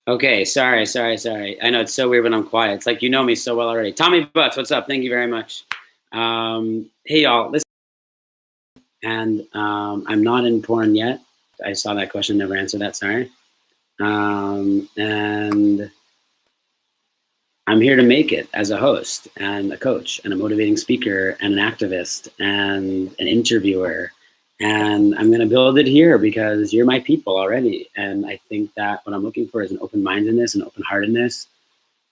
Okay, sorry. I know it's so weird when I'm quiet. It's like you know me so well already. Tommy Butts, what's up? Thank you very much. Hey y'all, listen. And I'm not in porn yet. I saw that question, never answered that. Sorry. And I'm here to make it as a host and a coach and a motivating speaker and an activist and an interviewer. And I'm going to build it here because you're my people already. And I think that what I'm looking for is an open-mindedness and open-heartedness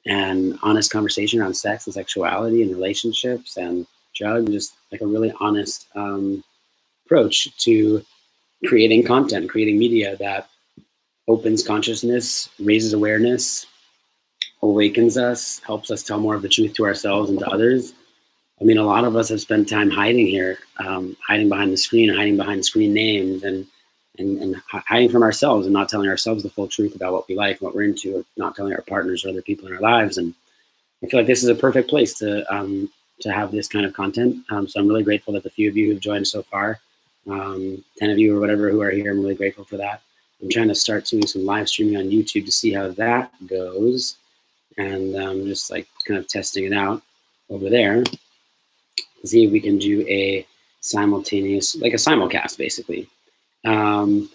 and honest conversation around sex and sexuality and relationships and drugs, just like a really honest approach to creating content, creating media that opens consciousness, raises awareness, awakens us, helps us tell more of the truth to ourselves and to others. I mean, a lot of us have spent time hiding here, hiding behind the screen, hiding behind screen names, and hiding from ourselves and not telling ourselves the full truth about what we like, what we're into, or not telling our partners or other people in our lives. And I feel like this is a perfect place to have this kind of content. So I'm really grateful that the few of you who've joined so far, 10 of you or whatever who are here, I'm really grateful for that. I'm trying to start doing some live streaming on YouTube to see how that goes. And just like kind of testing it out over there. See if we can do a simultaneous, like a simulcast basically. And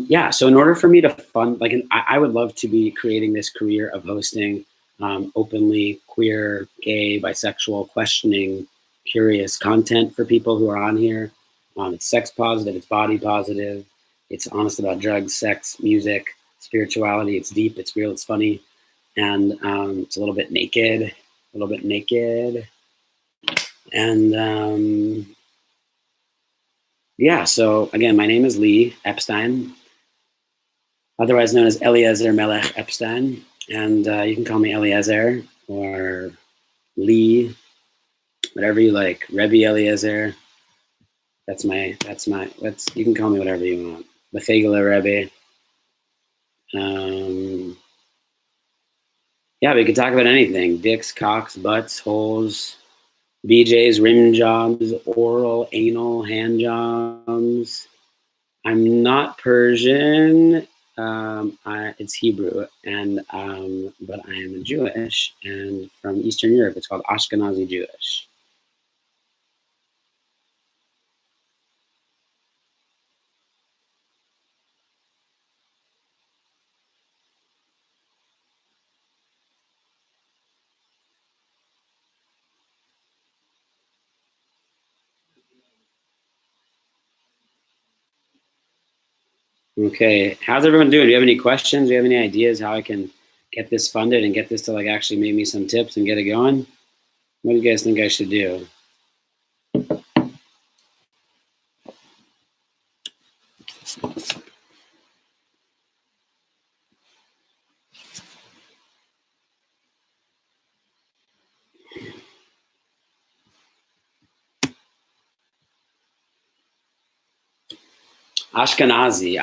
yeah, so in order for me to fund, like I would love to be creating this career of hosting openly queer, gay, bisexual, questioning, curious content for people who are on here. It's sex positive, it's body positive, it's honest about drugs, sex, music, spirituality, it's deep, it's real, it's funny. And it's a little bit naked. And yeah, so again, my name is Lee Epstein, otherwise known as Eliezer Melech Epstein. And you can call me Eliezer or Lee, whatever you like. Rebbe Eliezer. You can call me whatever you want. Bethegela Rebbe. Yeah, we could talk about anything. Dicks, cocks, butts, holes, BJs, rim jobs, oral, anal, hand jobs. I'm not Persian. It's Hebrew, and but I am Jewish and from Eastern Europe. It's called Ashkenazi Jewish. Okay, how's everyone doing? Do you have any questions? Do you have any ideas how I can get this funded and get this to like actually make me some tips and get it going? What do you guys think I should do? Ashkenazi.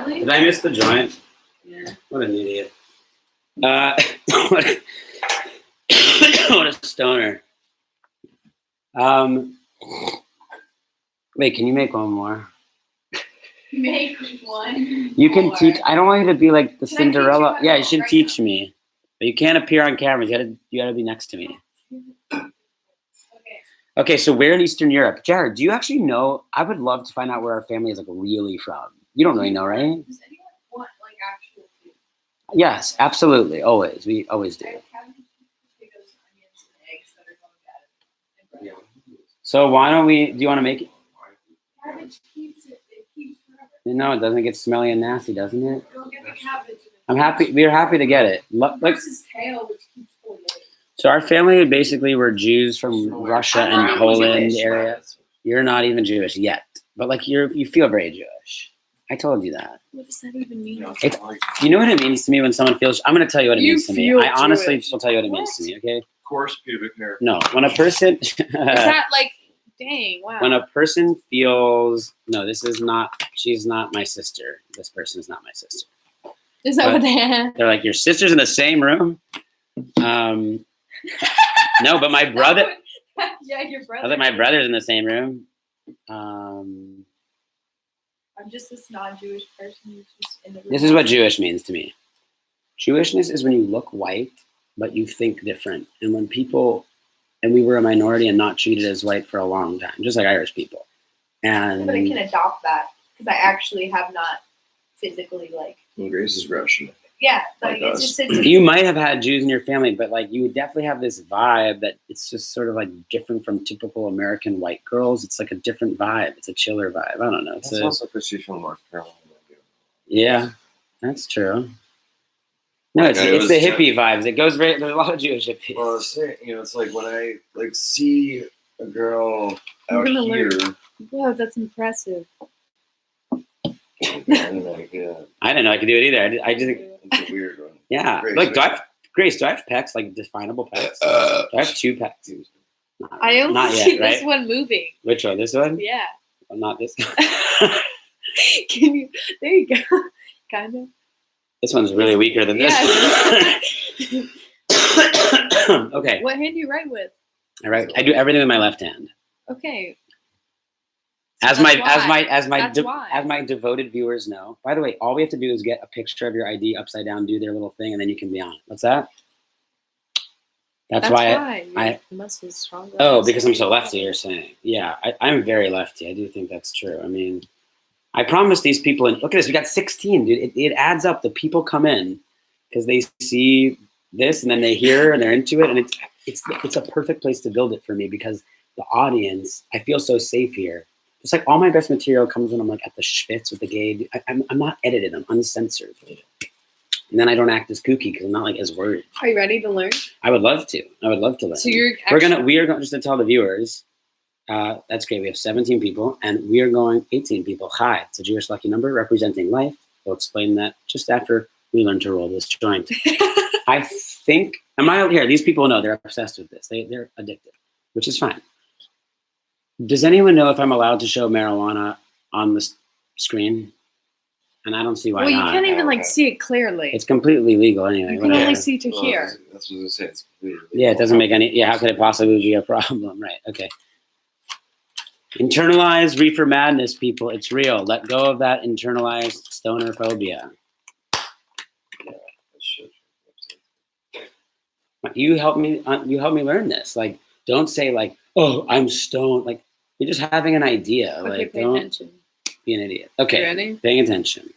Did I miss the joint? Yeah. What an idiot. What a stoner. Wait, can you make one more? Make one. You can teach. I don't want you to be like the Cinderella. Yeah, you should teach me. But you can't appear on camera. You gotta be next to me. Okay, so we're in Eastern Europe. Jared, do you actually know? I would love to find out where our family is like really from. You don't really know, right? Does anyone want like actual food? Yes, absolutely. Always. We always do. So why don't we? Do you want to make it? Cabbage keeps it. It keeps forever. No, it doesn't get smelly and nasty, doesn't it? Go get the cabbage. I'm happy. We're happy to get it. Like, Versus kale, which keeps 4 days. so our family basically were Jews from Russia I'm and not Poland Jewish. area. You're not even Jewish yet, but like you feel very Jewish. I told you that. What does that even mean? You know what it means to me when someone feels. I'm going to tell you what it You means to me. feel I honestly Jewish. will tell you what it means to me. Okay. Coarse pubic hair. No, when a person. Is that like, dang, wow. When a person feels no, this is not. She's not my sister. This person is not my sister. Is that but- what they have? They're like your sister's in the same room. No, but my brother. Yeah, your I brother. think my brother's in the same room. I'm just this non-Jewish person who's just in the room. This is what Jewish means to me. Jewishness is when you look white, but you think different. And when people, and we were a minority and not treated as white for a long time, just like Irish people. And But I can adopt that because I actually have not physically like. Well, Grace is Russian. Yeah, like Like it's us. just. you might have had Jews in your family, but like you would definitely have this vibe that it's just sort of like different from typical American white girls. It's like a different vibe. It's a chiller vibe. I don't know. It's That's a, also because she's from North Carolina. yeah, that's true. No, it's, Okay, it it's the was hippie vibes. It goes very. There's a lot of Jewish hippies. Well, it's, it's like when I like see a girl I'm out gonna here. Whoa, that's impressive. And like, yeah, I didn't know I could do it either. I just it's a weird one. yeah. Grace, Like, do I right? have Grace? Do I have pecs? Like definable pecs? Do I have 2 pecs? I only Not see yet, this right? one moving. Which one? This one? Yeah. Well, not this. Can you? There you go. Kind of. This one's really weaker than this. Yeah. one. Okay. What hand do you write with? All right. I do everything with my left hand. Okay. As So my that's why. That's why. as my devoted viewers know. By the way, all we have to do is get a picture of your ID upside down, do their little thing, and then you can be on. What's that? That's why I you must be stronger. oh, because I'm so lefty, you're saying. Yeah, I'm very lefty. I do think that's true. I mean, I promise these people, and look at this, we got 16, dude. It adds up. The people come in because they see this and then they hear and they're into it, and it's a perfect place to build it for me because the audience, I feel so safe here. It's like all my best material comes when I'm like at the schwitz with the gay. I'm not edited. I'm uncensored. And then I don't act as kooky because I'm not like as worried. Are you ready to learn? I would love to. I would love to learn. So you're We are going just to tell the viewers. That's great. We have 17 people, and we are going 18 people. Hi, it's a Jewish lucky number representing life. We'll explain that just after we learn to roll this joint. I think. Am I here? These people know they're obsessed with this. They're addicted, which is fine. Does anyone know if I'm allowed to show marijuana on the screen? And I don't see why Well, you not. can't even like Okay. see it clearly. It's completely legal anyway. You can whatever. only see to Well, hear. That's what I was saying. It's weird. Yeah, it doesn't make any. Yeah, how could it possibly be a problem? Right. Okay. Internalized reefer madness, people. It's real. Let go of that internalized stoner phobia. You help me. You help me learn this. Like, don't say like, "Oh, I'm stoned." Like, you're just having an idea. Okay, Like, pay don't attention. be an idiot. Okay. You ready? Paying attention.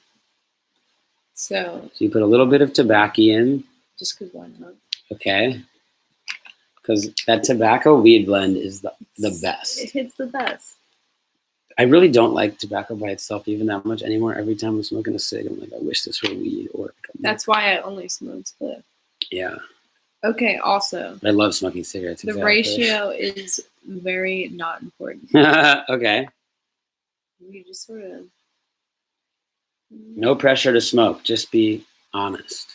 So, So you put a little bit of tobacco in. just because why not? Okay. Because that tobacco weed blend is the best. It hits the best. I really don't like tobacco by itself even that much anymore. Every time I'm smoking a cig, I'm like, I wish this were weed or. That's why I only smoke split. Yeah. Okay, also, I love smoking cigarettes. the exactly. ratio is very not important. Okay. You just sort of. No pressure to smoke. Just be honest.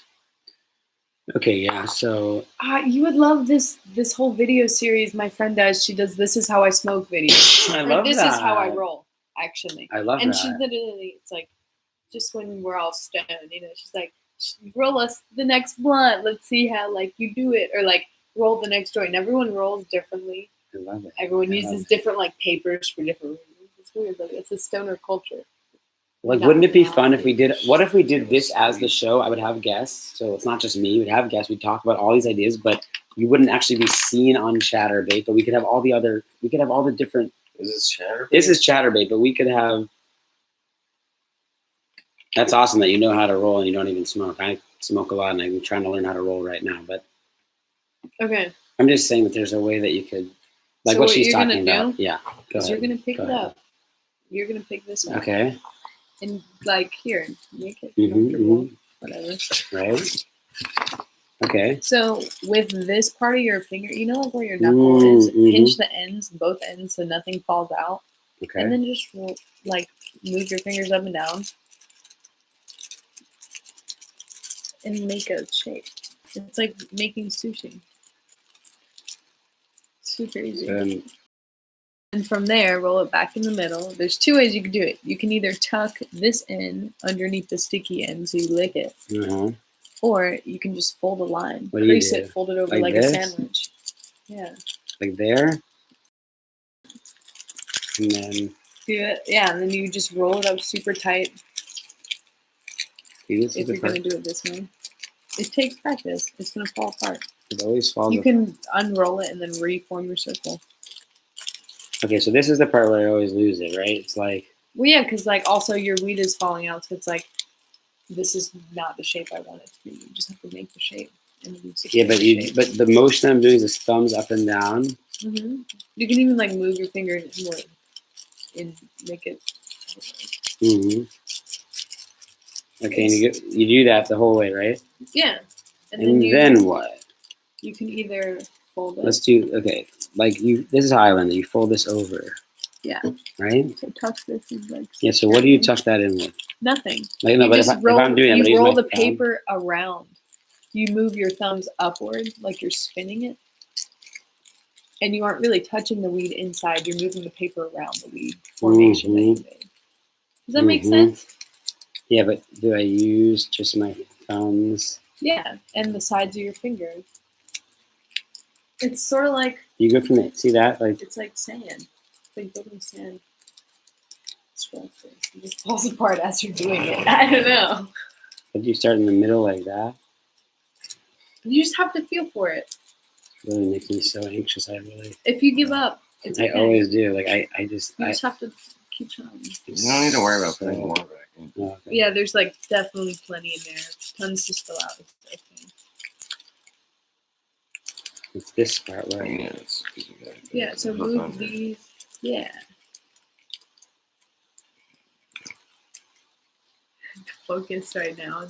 Okay, yeah. So You would love this whole video series my friend does. She does "This is how I smoke" videos. I Or, love this that. is how I roll, actually. I love And that. she literally, it's like, just when we're all stoned, she's like, roll us the next blunt. Let's see how like you do it, or like roll the next joint. And everyone rolls differently. I love it. Everyone I uses love it. different like papers for different reasons. It's weird, but it's a stoner culture. Like, wouldn't it be fun if we did? What if we did this as the show? I would have guests, so it's not just me. We'd have guests. We'd talk about all these ideas, but you wouldn't actually be seen on Chaturbate. But we could have all the other. We could have all the different. Is this Chaturbate? This is Chaturbate, but we could have. That's awesome that you know how to roll and you don't even smoke. I smoke a lot, and I'm trying to learn how to roll right now. But Okay. I'm just saying that there's a way that you could Like So what what she's you're gonna talking about. do Yeah. Go is you're ahead. gonna pick Go it ahead. up. You're gonna pick this up. Okay. And like here, make it Mhm, comfortable. Whatever. Right. Okay. So with this part of your finger, you know, like where your knuckle is, pinch the ends, both ends, so nothing falls out, Okay. and then just like move your fingers up and down, and make a shape. It's like making sushi. Super easy. And from there, roll it back in the middle. There's two ways you can do it. You can either tuck this in underneath the sticky end so you lick it, or you can just fold a line, What do you crease do? it, fold it over Like like this? a sandwich. Yeah. Like there. And then Do it. Yeah, and then you just roll it up super tight see, this if is the you're part. gonna do it this way. It takes practice. It's gonna fall apart. It always falls You apart. can unroll it and then reform your circle. Okay, so this is the part where I always lose it, right? It's like Well, yeah, because like also your weed is falling out, so it's like this is not the shape I want it to be. You just have to make the shape. And then yeah, but but the motion I'm doing is just thumbs up and down. You can even like move your finger inward and make it. Okay, and you do that the whole way, right? Yeah, And then what? You can either fold it. Let's do like you. This is Highlander. You fold this over. Yeah. Right. So tuck this is like. Yeah. So what do you tuck that in with? Nothing. Like no, You but just if I'm doing it, you roll the thumb. paper around. You move your thumbs upward like you're spinning it. And you aren't really touching the weed inside. You're moving the paper around the weed formation that you made. Does that make sense? Yeah, but do I use just my thumbs? Yeah, and the sides of your fingers. It's sort of like you go from it. See that? Like it's like sand. It's like building sand structures. It just falls apart as you're doing it. I don't know. But you start in the middle like that. You just have to feel for it. It really makes me so anxious. If you give up, it's okay. I always do. Like I just. You just have to keep trying. You don't need to worry about putting more back in. Okay. Yeah, there's like definitely plenty in there. Tons to spill out. It's okay. It's this part, right? Yeah, so move these. Yeah. Focus right now.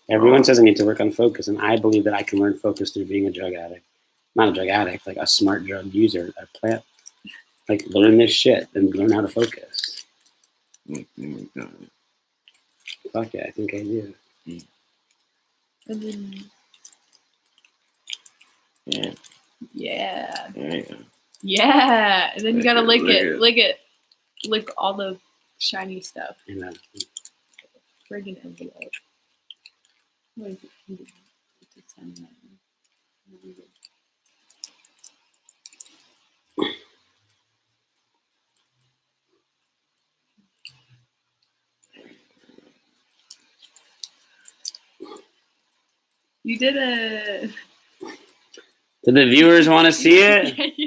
Everyone says I need to work on focus, and I believe that I can learn focus through being a drug addict. Not a drug addict, like a smart drug user, a plant. Like learn this shit and learn how to focus. Fuck yeah, I think I do. And then Yeah. yeah. Yeah. Yeah. And then you gotta lick it. Lick Lick it. Lick all the shiny stuff. And then, Friggin' envelope. What is it? It's a 10 right now. You did it. do the viewers want to see it? Yeah,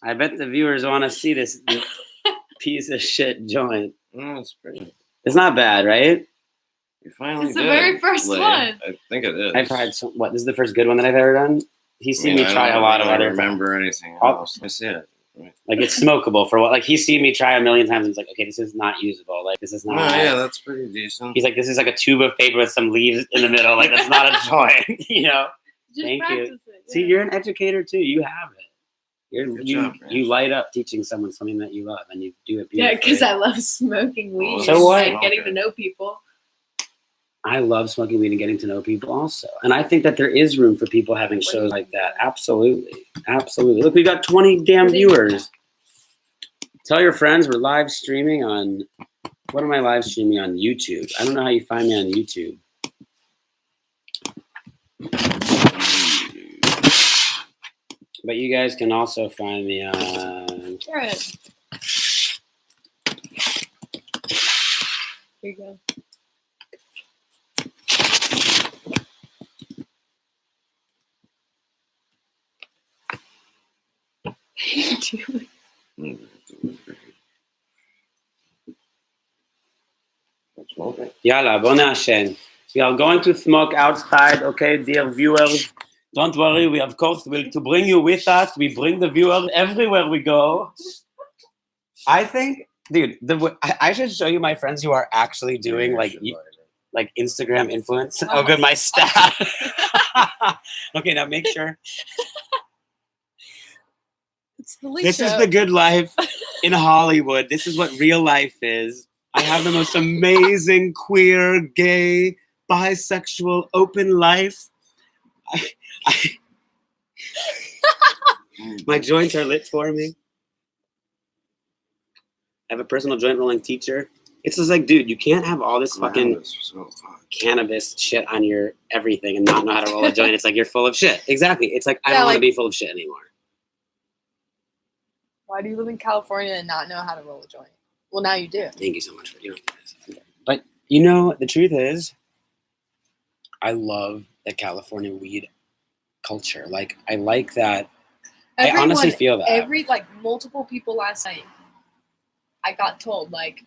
I bet the viewers want to see this piece of shit joint. It's pretty. It's not bad, right? You finally It's the did, very first Lee. one. I think it is. I've tried some. What? This is the first good one that I've ever done. He's seen me try a lot of other. I don't remember anything else. That's it. Right. Like it's smokable for what? Like he's seen me try a million times and it's like, okay, this is not usable. Like this is not. Oh, yeah, that's pretty decent. He's like, this is like a tube of paper with some leaves in the middle. Like that's not a joint, you know. Just Thank you. practice it, yeah. See, you're an educator too. You have it. Good job, man. You light up teaching someone something that you love, and you do it Yeah, beautifully. because I love smoking weed. So what? And getting to know people. I love smoking weed and getting to know people also. And I think that there is room for people having shows like that. Absolutely. Absolutely. Look, we got 20 damn viewers. Tell your friends we're live streaming on, what am I live streaming on? YouTube. I don't know how you find me on YouTube. But you guys can also find me on... Right. Here you go. Yalla, bon Hashem. We are going to smoke outside, okay, dear viewers. Don't worry, we of course will to bring you with us. We bring the viewers everywhere we go. I think, dude, I should show you my friends who are actually doing like Instagram influence. Oh, good, my staff. Okay, now make sure. It's the Lee This show. is the good life in Hollywood. This is what real life is. I have the most amazing queer, gay, bisexual, open life. My joints are lit for me. I have a personal joint rolling teacher. It's just like, dude, you can't have all this fucking cannabis shit on your everything and not know how to roll a joint. It's like you're full of shit. Exactly. It's like I don't want to be full of shit anymore. Why do you live in California and not know how to roll a joint? Well, now you do. Thank you so much for But you know, the truth is, I love the California weed culture. Like, I like that. I honestly feel that. Multiple people last night, I got told, like,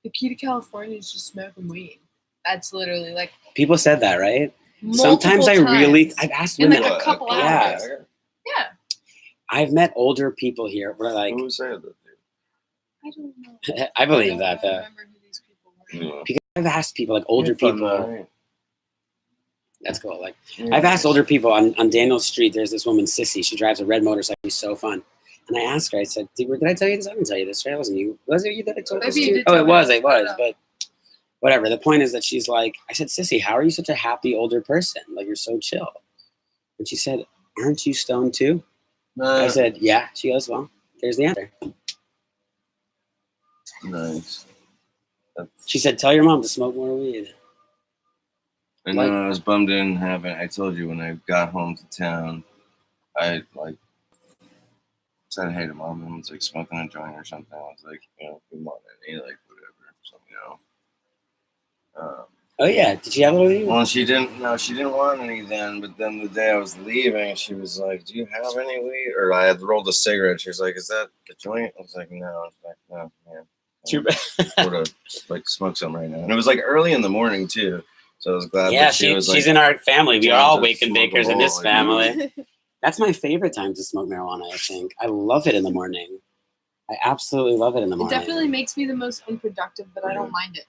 the key to California is just smoking weed. That's literally, like... People said that, right? Sometimes I've asked women. In, like, a couple hours. Yeah. I've met older people here where, like... Who said that? I don't know. I believe that, though. I don't remember who these people were. Yeah. Because I've asked people, like, older people... That's cool. Like, I've asked older people on Daniel Street, there's this woman, Sissy. She drives a red motorcycle. She's so fun. And I asked her, I said, did I tell you this? I didn't tell you this, right? It wasn't you. Was it you that I told this to? Oh, it was. But whatever. The point is that she's like, I said, Sissy, how are you such a happy older person? Like, you're so chill. And she said, aren't you stoned too? I said, yeah. She goes, well, there's the answer. Nice. She said, tell your mom to smoke more weed. I know, I was bummed I didn't have it. I told you when I got home to town, I said hey to mom and was like smoking a joint or something. I was like, you know, if you want any, like whatever. So, you know. Oh yeah, did she have it with you? Well, she didn't want any then, but then the day I was leaving, she was like, do you have any weed? Or I had rolled a cigarette. She was like, is that the joint? I was like, no. I was like, no, yeah. Too bad. Sort of like smoke some right now. And it was like early in the morning too. So I was glad. Yeah, that she's like, in our family. We are all wake and bakers in this family. That's my favorite time to smoke marijuana, I think. I love it in the morning. I absolutely love it in the morning. It definitely makes me the most unproductive, but I don't mind it.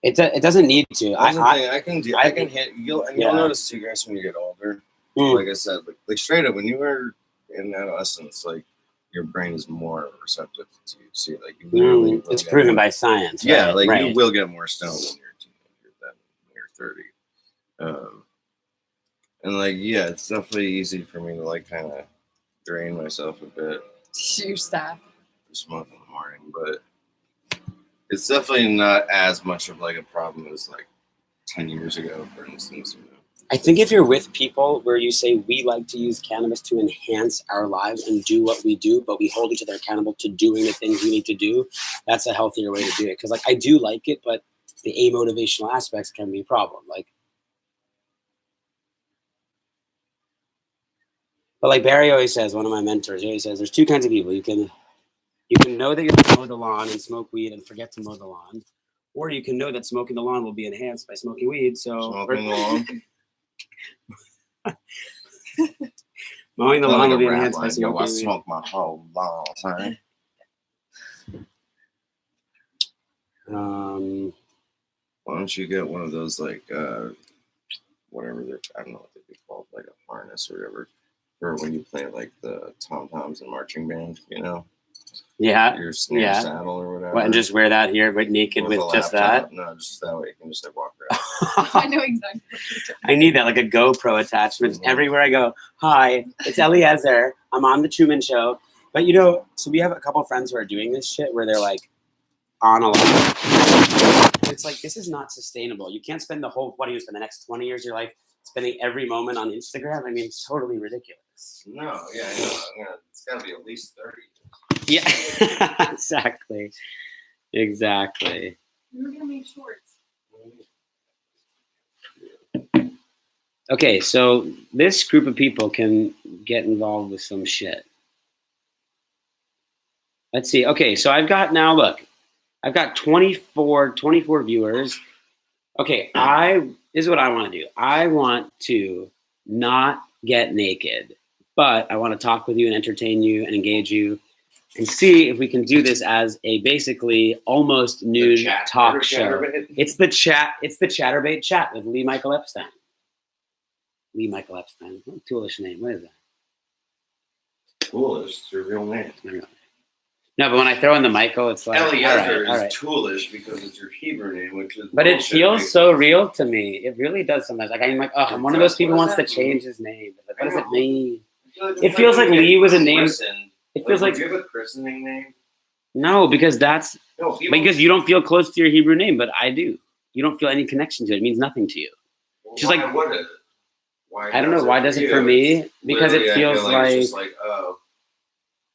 It doesn't need to. I can hit. You'll notice too, guys, when you get older. Like I said, like straight up, when you were in adolescence, like your brain is more receptive to you. See, like you literally. It's proven by science. Yeah, right? like right. You will get more stoned when you're a teenager than when you're 30. And like, yeah, it's definitely easy for me to like kind of drain myself a bit. Your staff. Smoke in the morning, but it's definitely not as much of like a problem as like 10 years ago, for instance. You know? I think if you're with people where you say we like to use cannabis to enhance our lives and do what we do, but we hold each other accountable to doing the things we need to do, that's a healthier way to do it. Because like I do like it, but the amotivational aspects can be a problem. But like Barry always says, one of my mentors, he always says, there's two kinds of people. You can know that you're going to mow the lawn and smoke weed and forget to mow the lawn. Or you can know that smoking the lawn will be enhanced by smoking weed. Smoking the lawn? Mowing the lawn will be enhanced by smoking weed. I smoke my whole lawn, son. Why don't you get one of those, like, whatever they're, I don't know what they'd be called, like a harness or whatever. Or when you play like the tom-toms and marching band, you know? Yeah. Your snare saddle or whatever. What, and just wear that here, but naked with just that? No, just that way you can just like walk around. I know exactly what you're talking about. I need that, like a GoPro attachment. Mm-hmm. Everywhere I go, hi, it's Eliezer. I'm on The Truman Show. But you know, so we have a couple friends who are doing this shit where they're like on a lot. It's like, this is not sustainable. You can't spend the next 20 years of your life spending every moment on Instagram. I mean, it's totally ridiculous. No, yeah, I know. It's got to be at least 30. Yeah, exactly. We were going to make shorts. Okay, so this group of people can get involved with some shit. Let's see. Okay, so I've got 24 viewers. Okay, this is what I want to do. I want to not get naked, but I want to talk with you and entertain you and engage you and see if we can do this as a basically almost nude talk show. It's the Chaturbate chat with Lee Michael Epstein. Lee Michael Epstein. What a toolish name. What is that? Toolish. It's your real name. No, but when I throw in the Michael, it's like Eliezer is toolish because it's your Hebrew name, which is. But it feels so real to me. It really does sometimes. Like I'm like, oh, I'm one of those people who wants to change his name. Like, what does it mean? It feels like Lee was a name. It feels like. Do you have a christening name? No, because because you don't feel close to your Hebrew name, but I do. You don't feel any connection to it. It means nothing to you. Just like would it? Why I don't know. Why does it for me? Because it feels like it's just like, oh,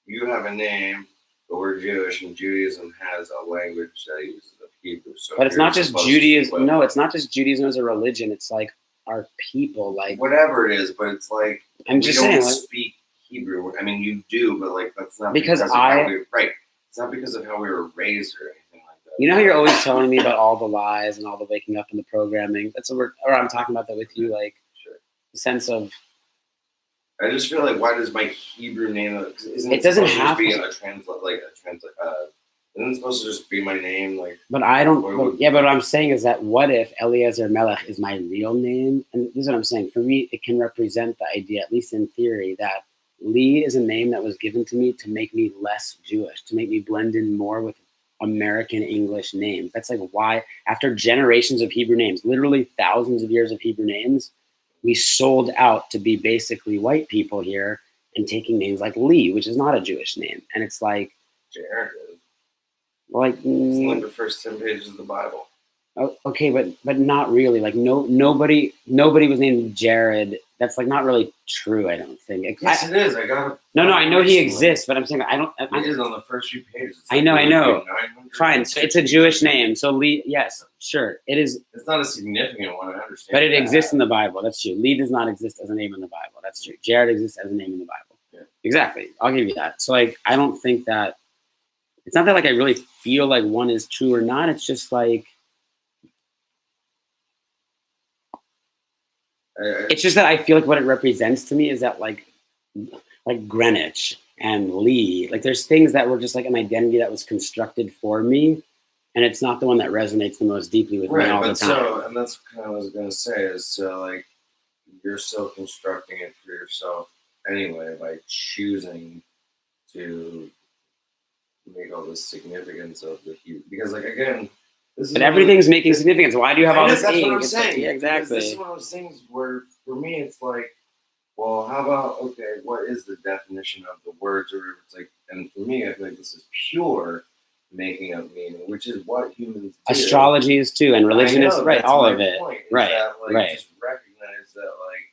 you have a name, but we're Jewish, and Judaism has a language that uses the Hebrew. So but it's not just Judaism. No, it's not just Judaism as a religion. It's like our people, like whatever it is. But it's like I'm just saying, don't speak Hebrew. I mean, you do, but like that's not because right. It's not because of how we were raised or anything like that. You know how you're always telling me about all the lies and all the waking up and the programming. That's what I'm talking about that with you, like the sense of. I just feel like, why does my Hebrew name? It doesn't have to be a translate. Isn't it supposed to just be my name? Like, but I don't. But what I'm saying is that what if Eliezer Melech is my real name? And this is what I'm saying. For me, it can represent the idea, at least in theory, that Lee is a name that was given to me to make me less Jewish, to make me blend in more with American English names. That's like why, after generations of Hebrew names, literally thousands of years of Hebrew names, we sold out to be basically white people here and taking names like Lee, which is not a Jewish name. And it's like, Jared is. Like, it's like the first 10 pages of the Bible. Okay, but not really. Like nobody was named Jared. That's like not really true. I don't think. Yes, it is. I got it. No, I know he exists, but I'm saying I don't. It is on the first few pages. I know. Fine. So it's a Jewish name. So Lee, yes, sure, it is. It's not a significant one. I understand. But it exists in the Bible. That's true. Lee does not exist as a name in the Bible. That's true. Jared exists as a name in the Bible. Yeah. Exactly. I'll give you that. So like, I don't think that. It's not that like I really feel like one is true or not. It's just like. It's just that I feel like what it represents to me is that like Greenwich and Lee, like there's things that were just like an identity that was constructed for me, and it's not the one that resonates the most deeply with me all the time. So, and that's kind of what I was gonna say is so like you're still constructing it for yourself anyway by choosing to make all this significance of the Hebrew, because like again. But everything's making significance. Why do you have all this? That's what I'm saying. Yeah, exactly. This is one of those things where, for me, it's like, well, how about what is the definition of the words, or it's like, and for me, I feel like this is pure making up meaning, which is what humans do. Astrology is too, and religion is right. All of it, right? Just recognize that, like,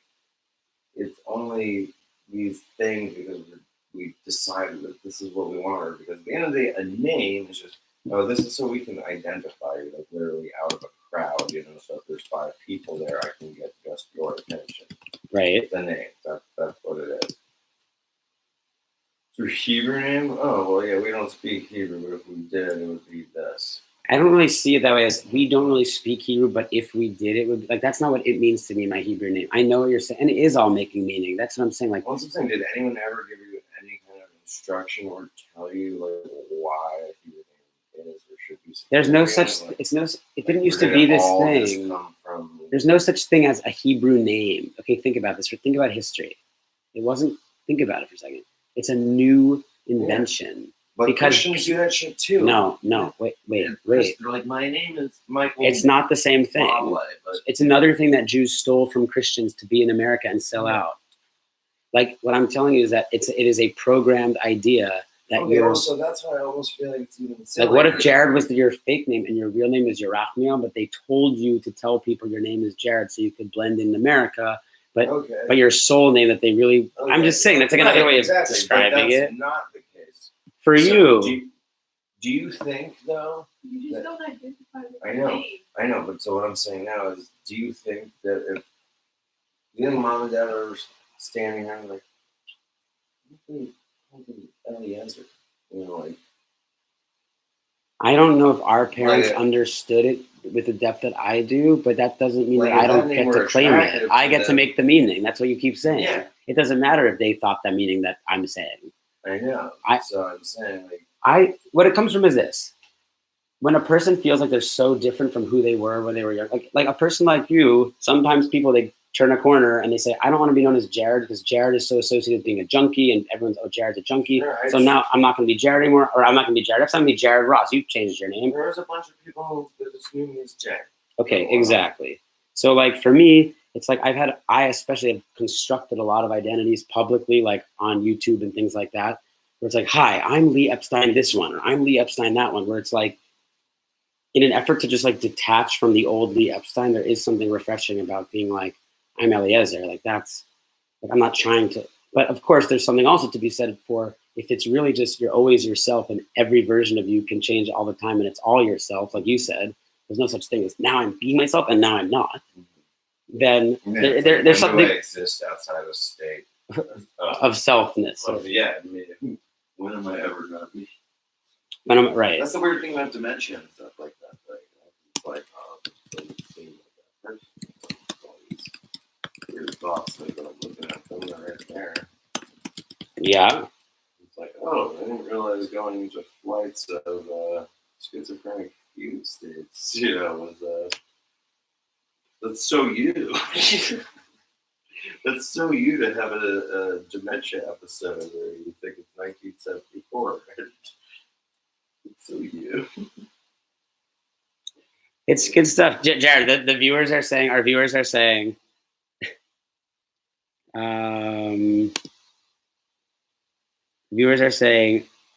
it's only these things because we decided that this is what we want, or because at the end of the day, a name is just. No, this is so we can identify you, like literally out of a crowd, you know. So if there's 5 people there, I can get just your attention. Right. The name, that's what it is. Your Hebrew name? Oh, well, yeah, we don't speak Hebrew, but if we did, it would be this. I don't really see it that way as we don't really speak Hebrew, but if we did, it would be, like that's not what it means to me, my Hebrew name. I know what you're saying, and it is all making meaning. That's what I'm saying. Like, once I'm saying, did anyone ever give you any kind of instruction or tell you like why Hebrew name? Is or should be there's no such it didn't used to be this thing. There's no such thing as a Hebrew name. Okay, think about this. Think about history. It wasn't. Think about it for a second. It's a new invention. Yeah. But because Christians do that shit too. No. Wait. They're like, my name is Michael. It's not the same thing. But it's another thing that Jews stole from Christians to be in America and sell out. Like what I'm telling you is that it is a programmed idea. So that's why I almost feel like it's even silly. Like, what if Jared was your fake name and your real name is Yerachmiel, but they told you to tell people your name is Jared so you could blend in America, but your soul name that they really. I'm just saying that's like another way of describing it. That's not the case for you. Do you think though? You just don't identify with I know, but so what I'm saying now is, do you think that if you and mom and dad are standing there like. Eliezer, you know, like I don't know if our parents understood it with the depth that I do, but that doesn't mean Like, that I if don't that get name to were claim it. attractive I to get to them- make the meaning. That's what you keep saying. Yeah. It doesn't matter if they thought that meaning that I'm saying. I know. I- So I'm saying, like, What it comes from is this. When a person feels like they're so different from who they were when they were young, like a person like you, sometimes people, they turn a corner and they say, I don't want to be known as Jared because Jared is so associated with being a junkie and everyone's, oh, Jared's a junkie. Sure, So now I'm not going to be Jared anymore, or I'm not going to be Jared. Next time I'm going to be Jared Ross. You've changed your name. there was a bunch of people that just knew me as Jack. Okay, exactly. So like for me, it's like I especially have constructed a lot of identities publicly, like on YouTube and things like that, where it's like, hi, I'm Lee Epstein this one, or I'm Lee Epstein that one, where it's like, in an effort to just like detach from the old Lee Epstein, there is something refreshing about being like, I'm Eliezer. Like that's, like I'm not trying to, but of course there's something also to be said for if it's really just you're always yourself and every version of you can change all the time and it's all yourself, like you said, there's no such thing as now I'm being myself and now I'm not. Then there's something I exist outside of state of selfness. Yeah, I mean, when am I ever gonna be? When I'm right. That's the weird thing about dementia and stuff like that. Like all these weird thoughts like I'm looking at them right there. Yeah. It's like, oh, I didn't realize going into flights of schizophrenic fugue states, was that's so you. That's so you to have a dementia episode where you think it's 1974. It's so you. It's good stuff. Jared, our viewers are saying, viewers are saying,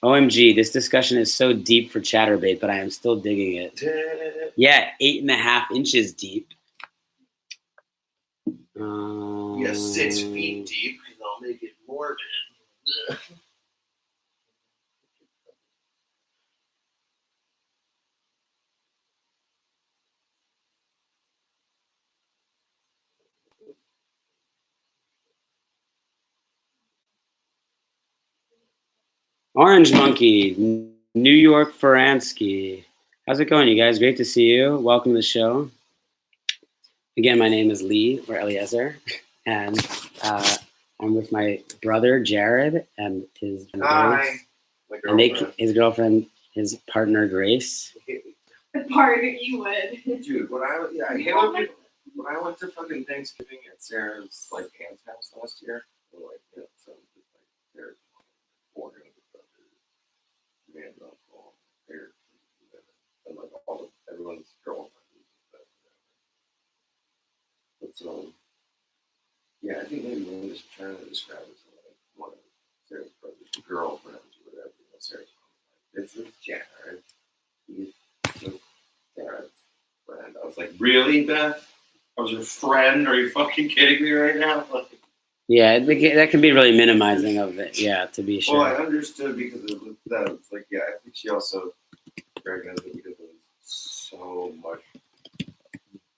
OMG, this discussion is so deep for Chaturbate, but I am still digging it. Yeah, 8.5 inches deep. 6 feet deep, because I'll make it morbid. Orange Monkey, New York Faransky. How's it going, you guys? Great to see you. Welcome to the show. Again, my name is Lee, or Eliezer, and I'm with my brother, Jared, and his Hi. Grace. His girlfriend, his partner, Grace. The part you would. Dude, when I went to fucking Thanksgiving at Sarah's like aunt's house last year, Sarah's four man's uncle, and like everyone's girlfriend. But yeah, I think maybe we're just trying to describe it to like one of Sarah's brother's girlfriends or whatever. Sarah's this is Jared. He's Sarah's friend. I was like, really, Beth? I was your friend? Are you fucking kidding me right now? Like, yeah, that can be really minimizing of it. Yeah, to be sure. Well, I understood because it was that. It's like, yeah, I think she also recognized it because it was so much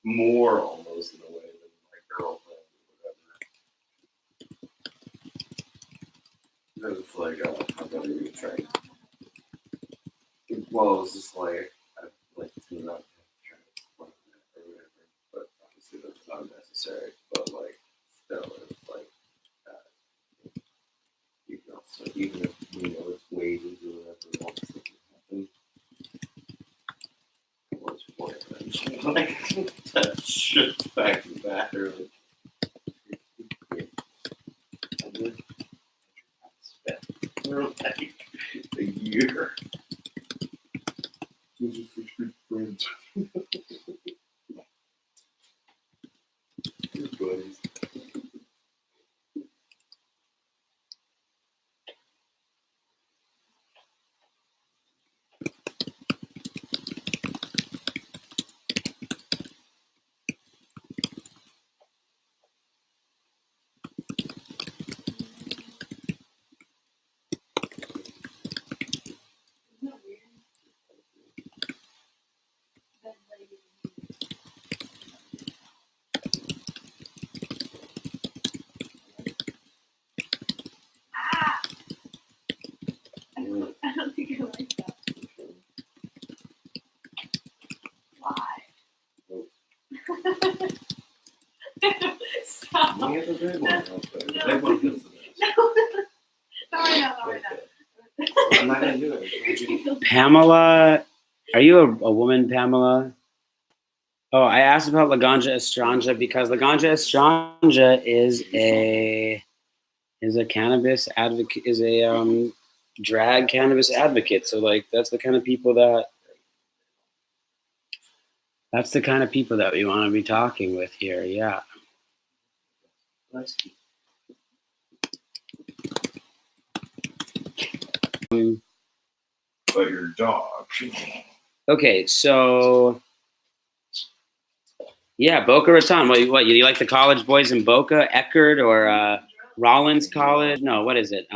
more almost in a way than my girlfriend or whatever. Because it's like, I'm gonna be trying. Well, it was just like, I like to not try to explain that or whatever, but obviously that's not necessary. But like, still, it's like, so even if it's wages or whatever, all this stuff can happen. What's your boyfriend? Like, that shit's back to back. Or like, I would spend like a year. Just for good friends. Good buddies. Can we get the big one real quick? The No. big one feels the best. No, right now, not right now. I'm not gonna do it. Pamela, are you a woman, Pamela? Oh, I asked about Laganja Estranja because Laganja Estranja is a cannabis advocate, is a drag cannabis advocate. So like that's the kind of people that we want to be talking with here. Yeah. But your dog. Okay, so yeah, Boca Raton. What you like the college boys in Boca, Eckerd or Rollins College? No, what is it?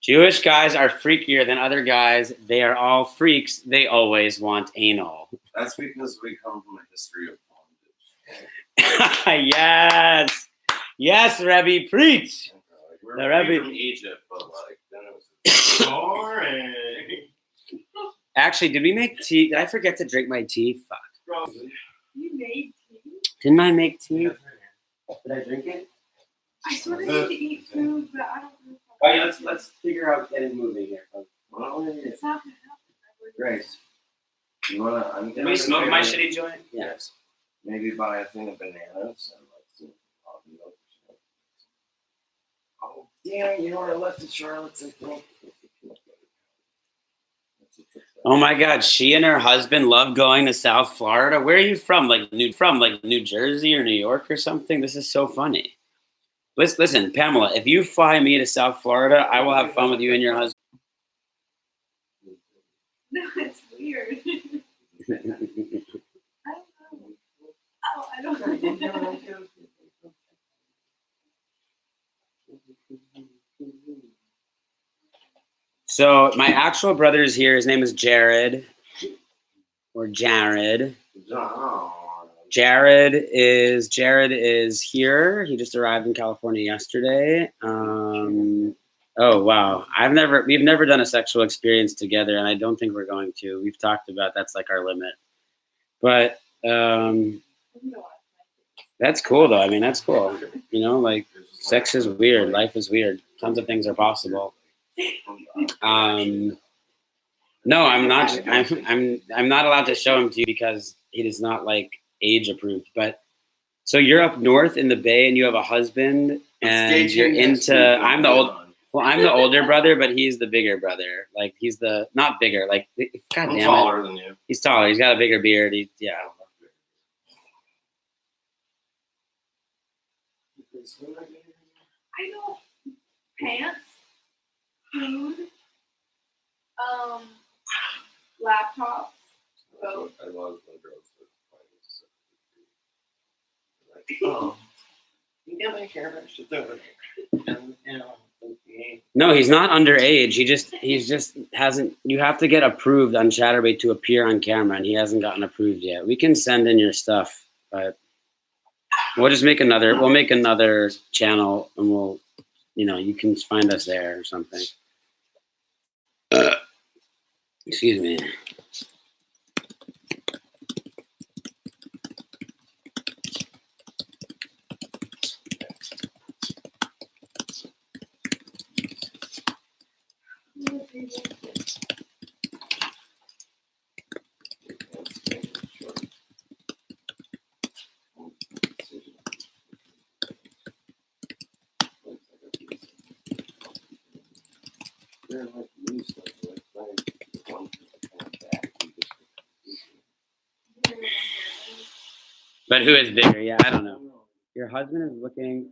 Jewish guys are freakier than other guys. They are all freaks. They always want anal. That's because we come from a history of bondage. Yes, yes, Rebbe, preach. Like, we're The free Rebbe- from Egypt, but like then it was boring. Actually, did we make tea? Did I forget to drink my tea? Fuck. You made tea? Didn't I make tea? Did I drink it? I sort of need to eat food, but I don't know. Oh yeah, let's figure out getting moving here. Well, It's not gonna happen. Grace, you wanna? I'm Can we smoke my shitty joint? Yes. Maybe buy a thing of bananas and like some coffee milk. Oh yeah, you know what I left in Charlotte's, I think. Oh my God, she and her husband love going to South Florida. Where are you from? Like New Jersey or New York or something? This is so funny. Listen, Pamela, if you fly me to South Florida, I will have fun with you and your husband. No, it's weird. I don't know. Oh, I don't know. So my actual brother is here. His name is Jared, or Jared. Jared is here. He just arrived in California yesterday. Oh wow, we've never done a sexual experience together, and I don't think we're going to. We've talked about that's like our limit, but that's cool though. I mean, that's cool. You know, like sex is weird, life is weird. Tons of things are possible. No, I'm not. I'm not allowed to show him to you because it is not like age approved. But so you're up north in the Bay, and you have a husband, and you're into. I'm the older brother, but he's the bigger brother. Like he's the not bigger. Like God damn it, taller than you. he's taller. He's got a bigger beard. Yeah. I know pants, food, laptops, both. I love when girls like, oh, you get my hair brush to do it. No, he's not underage. He's just hasn't. You have to get approved on Chaturbate to appear on camera, and he hasn't gotten approved yet. We can send in your stuff, but we'll just make another. We'll make another channel, and we'll, you can find us there or something. Excuse me. But who is bigger? Yeah, I don't know. Your husband is looking.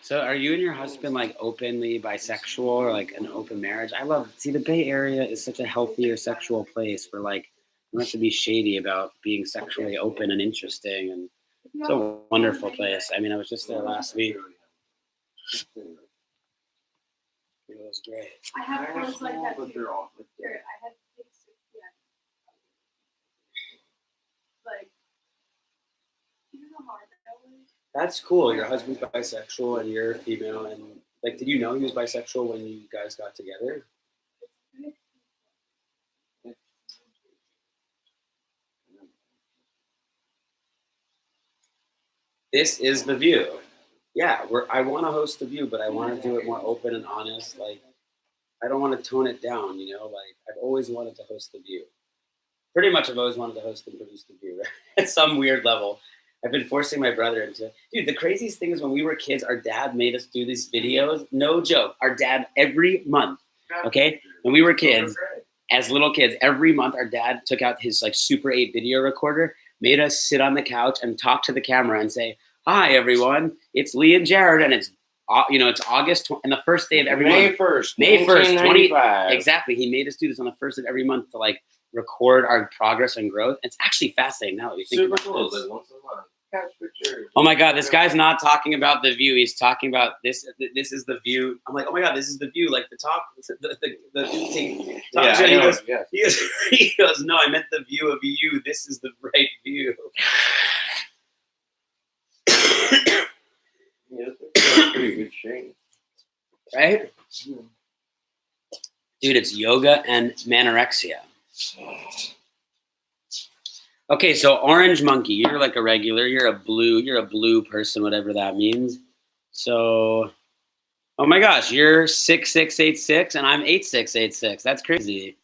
So are you and your husband like openly bisexual or like an open marriage? The Bay Area is such a healthier sexual place where like you don't have to be shady about being sexually open and interesting, and it's a wonderful place. I mean, I was just there last week. It was great. I have clothes like that too. Here, I had 60. Like, you know how hard that was? That's cool. Your husband's bisexual and you're female, and like, did you know he was bisexual when you guys got together? This is The View. Yeah, I want to host The View, but I want to do it more open and honest. Like, I don't want to tone it down, you know? Like, I've always wanted to host The View. Pretty much I've always wanted to host and produce The View at some weird level. I've been forcing my brother into it. Dude, the craziest thing is when we were kids, our dad made us do these videos. No joke. Our dad, every month, okay? When we were kids, as little kids, every month our dad took out his like Super 8 video recorder, made us sit on the couch and talk to the camera and say, "Hi, everyone. It's Lee and Jared, and it's it's August and the first day of every month. May 1st, 20. Exactly. He made us do this on the first of every month to like record our progress and growth. It's actually fascinating now that we think Super about cool. this. Like once a month. Catch pictures. Oh my God, this guy's not talking about The View. He's talking about this. This is The View. I'm like, oh my God, this is The View. Like the top, the Yeah, show. I know, yeah. He goes, no, I meant the view of you. This is the right view. Yeah, that's pretty good shape. Right? Dude, it's yoga and manorexia. Okay, so orange monkey, you're like a regular. You're a blue person, whatever that means. So, oh my gosh, you're 6686 and I'm 8686. That's crazy.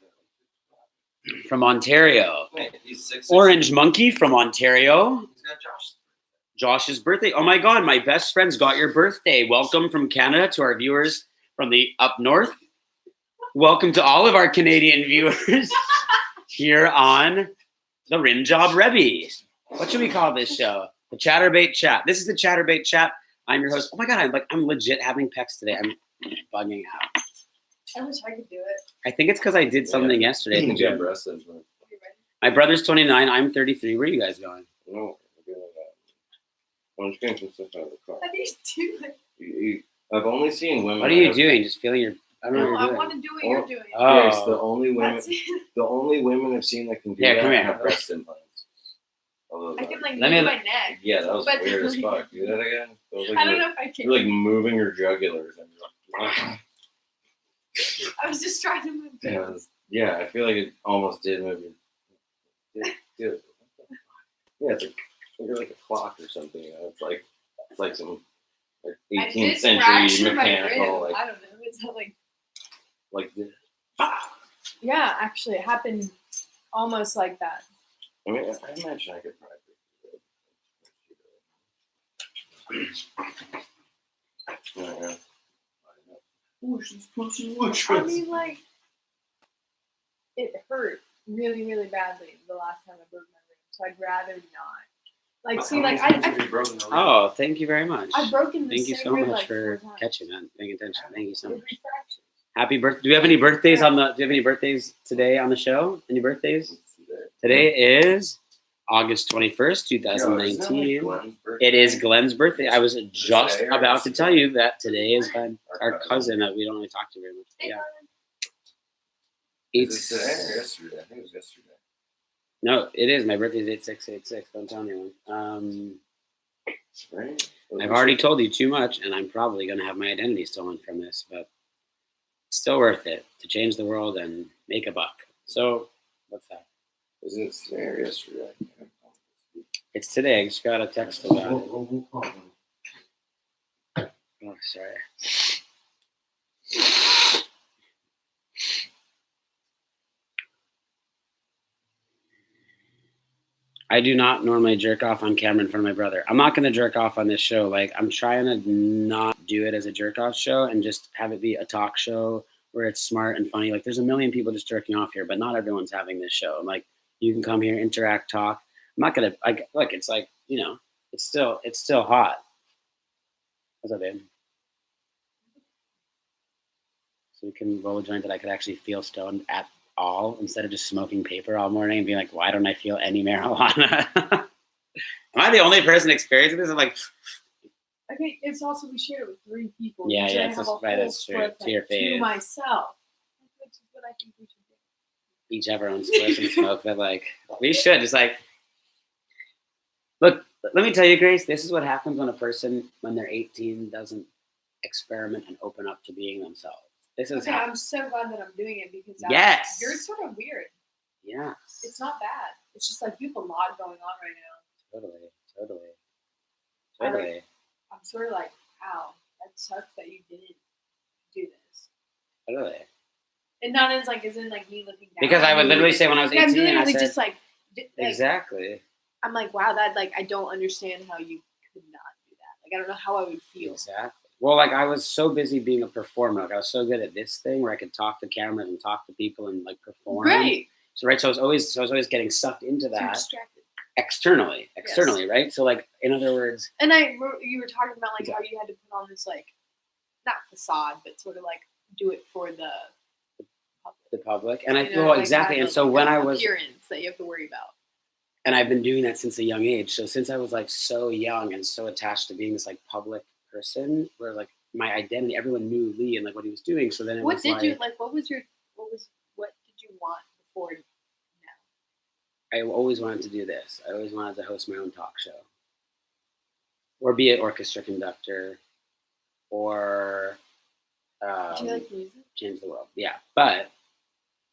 From Ontario. Wait, he's 6'6". Orange monkey from Ontario. He's got Josh's birthday. Oh my God, my best friend's got your birthday. Welcome from Canada to our viewers from the up north. Welcome to all of our Canadian viewers here on the Rim Job Rebbe. What should we call this show? The Chaturbate Chat. This is the Chaturbate Chat. I'm your host. Oh my God, I'm legit having pecs today. I'm bugging out. I wish I could do it. I think it's because I did something yesterday. At the gym. My brother's 29. I'm 33. Where are you guys going? No, I'm just getting some stuff out of the car. What are you doing? I've only seen women. What are you doing? Just feeling your. I don't know No, what I you're want doing. to do what you're doing. Oh. Yes, the only women. That's it. The only women I've seen that can do Yeah, that come here. have breast implants. I can like Let move me- my neck. Yeah, that was But- weird as fuck. Do that again. That was like I don't know if I can. You're like moving your jugulars. And you're like, I was just trying to move yeah, it. yeah, I feel like it almost did move your. Dude. Yeah, it's like you're like a clock or something. You know? It's like some like I 18th did century fracture my mechanical rib. like I don't know. Is that like? this. Yeah, actually, it happened almost like that. I mean, I imagine I could probably. Yeah. I mean, like, it hurt really, really badly the last time I broke my rib, so I'd rather not. Like, see, like, Oh, thank you very much. I've broken the Thank you same so rib much like for 4 times. catching that, paying attention. Thank you so much. Every fracture. Happy birthday! Do we have any birthdays on the? Do you have any birthdays today on the show? Any birthdays? Today is August 21st, 2019. It is Glenn's birthday. I was just about to tell you that today is Glenn, our cousin that we don't really talk to very much. Hey, Yeah, Is it's it today or yesterday? I think it was yesterday. no, it is. My birthday is 8686. Don't tell anyone. Right? I've already told you too much, and I'm probably going to have my identity stolen from this, but it's still worth it to change the world and make a buck. So, what's that? Is it today or yesterday? It's today. I just got a text about it. Oh, sorry. I do not normally jerk off on camera in front of my brother. I'm not going to jerk off on this show. Like, I'm trying to not do it as a jerk off show and just have it be a talk show where it's smart and funny. Like, there's a million people just jerking off here, but not everyone's having this show. I'm like, you can come here, interact, talk. I'm not going to, look, it's like, it's still hot. What's up, babe? So we can roll a joint that I could actually feel stoned at all instead of just smoking paper all morning and being like, why don't I feel any marijuana? Am I the only person experiencing this? I'm like, Okay, it's also we share it with 3 people. Yeah, Usually yeah, I it's have just- a right, whole that's true. split To your face. To myself, which is what I think we should do. each have our own splits and smoke, but like, we should just like, look, let me tell you, Grace, this is what happens when a person, when they're 18, doesn't experiment and open up to being themselves. This is Okay, how, I'm so glad that I'm doing it because Yes. you're sort of weird. yes. It's not bad. It's just like you have a lot going on right now. Totally. Totally. I'm sort of like, wow, that sucks that you didn't do this. Totally. And not as like, isn't like me looking down. Because I would literally say when I was 18, I'm literally I said, just like, exactly. I'm like, wow, that like, I don't understand how you could not do that. Like, I don't know how I would feel. Exactly. Well, like I was so busy being a performer. Like I was so good at this thing where I could talk to cameras and talk to people and like perform. Right. So right. So I was always getting sucked into So you're that distracted. externally, Yes. right? So like in other words. And you were talking about like how you had to put on this like, not facade, but sort of like do it for the public. And I you know, feel like exactly. And so like when I was appearance that you have to worry about. And I've been doing that since a young age. So since I was like so young and so attached to being this like public person, where like my identity, everyone knew Lee and like what he was doing. So then it What was did like, you like? What did you want before now? I always wanted to do this. I always wanted to host my own talk show, or be an orchestra conductor, or Do you like music? change the world. Yeah, but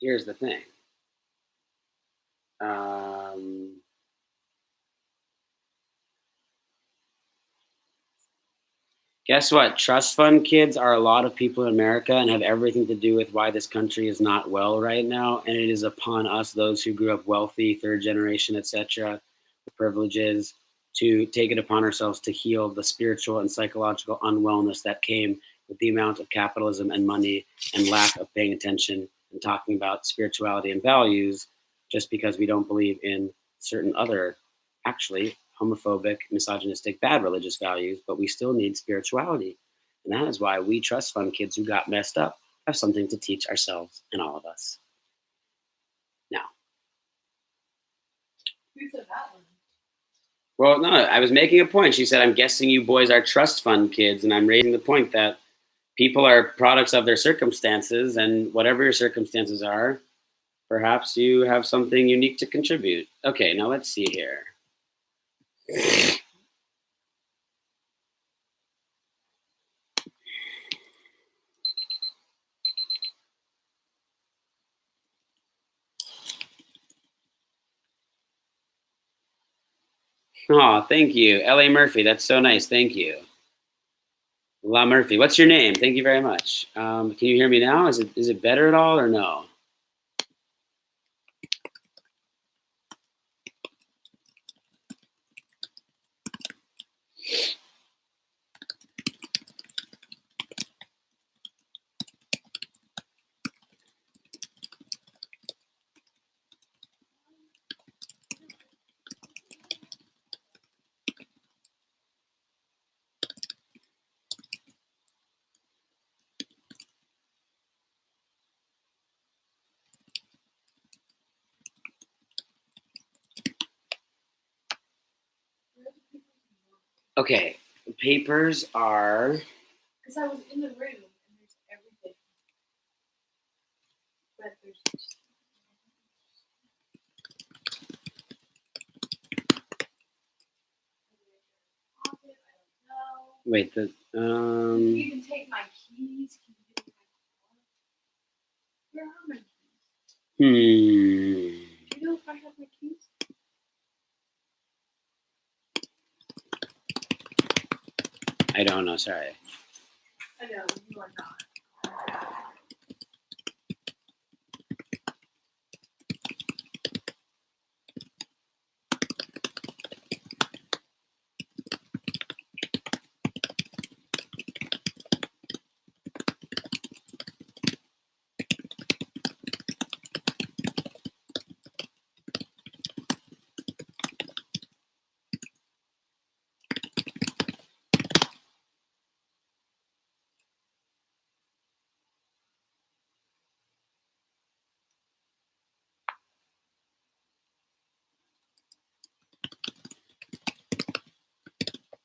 here's the thing. Guess what? Trust fund kids are a lot of people in America and have everything to do with why this country is not well right now. And it is upon us, those who grew up wealthy, third generation, etc., with privileges, to take it upon ourselves to heal the spiritual and psychological unwellness that came with the amount of capitalism and money and lack of paying attention and talking about spirituality and values just because we don't believe in certain other, actually, homophobic, misogynistic, bad religious values, but we still need spirituality. And that is why we trust fund kids who got messed up have something to teach ourselves and all of us. Now. Who said that one? Well, no, I was making a point. She said, I'm guessing you boys are trust fund kids. And I'm raising the point that people are products of their circumstances. And whatever your circumstances are, perhaps you have something unique to contribute. Okay, now let's see here. Oh, thank you. L.A. Murphy, that's so nice. Thank you. La Murphy, what's your name? Thank you very much. Can you hear me now? Is it better at all or no? Okay, the papers are. Because I was in the room and there's everything. But there's just... Wait, the. Can you even take my keys? Can you take my car? Where are my keys? Do you know if I have my keys? I don't know, sorry. I know, you are not.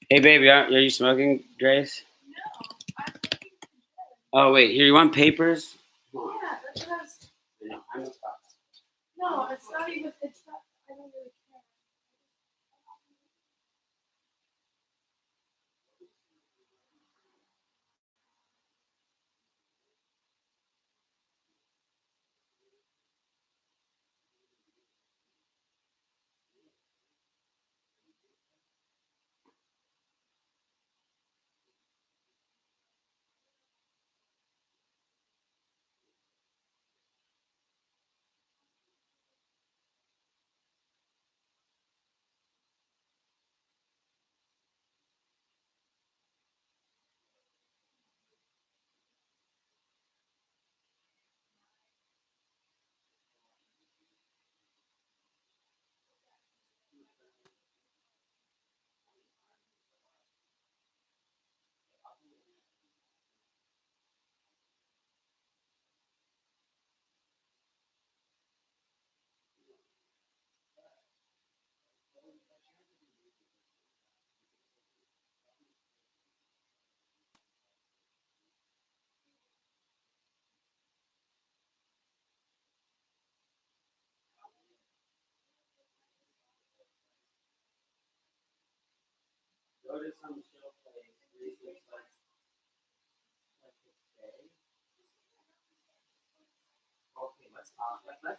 Hey, baby, are you smoking, Grace? No, I'm looking for drugs. Oh, wait, here, you want papers? Yeah, that's what I was... No, I'm a fuck. No, it's not even... It's not... I don't really care. Let's talk about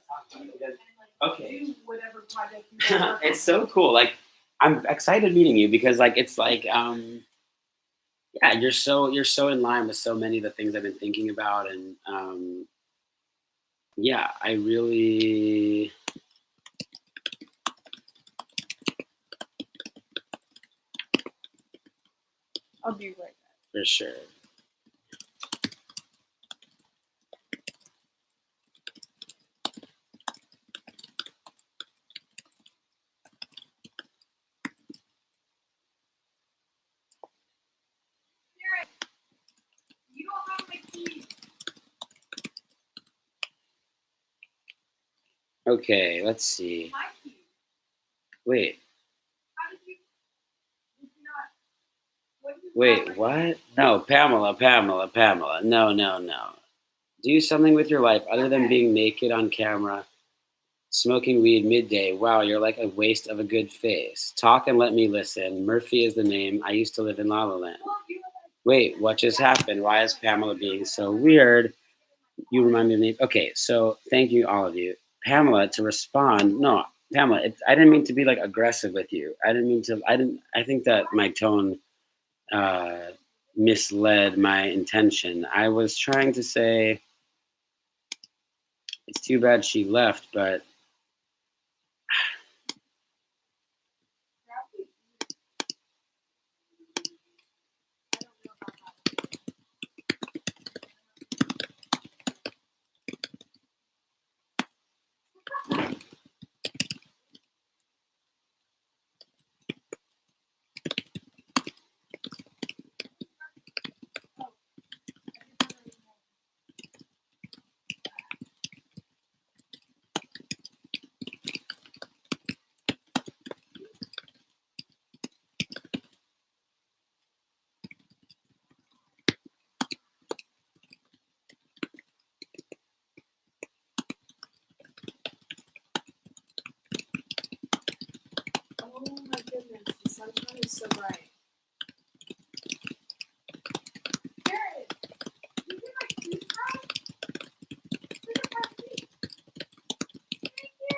it. Okay. Do whatever project you want. It's so cool. Like, I'm excited meeting you because, like, it's like, yeah, you're so in line with so many of the things I've been thinking about, and yeah, I really. I'll be right back. For sure. You don't have my keys. Okay, let's see. My keys. Wait, How did you not? What did you wait, what? No, Pamela. No. Do something with your life other than being naked on camera, smoking weed midday. Wow, you're like a waste of a good face. Talk and let me listen. Murphy is the name. I used to live in La La Land. Wait, what just happened? Why is Pamela being so weird? You remind me of me. Okay, so thank you, all of you. Pamela, to respond. No, Pamela, I didn't mean to be like aggressive with you. I didn't mean to. I think that my tone misled my intention. I was trying to say it's too bad she left, but Oh my goodness, the sunshine is so bright. Jared, you get my keys right? Look at my keys. Thank you.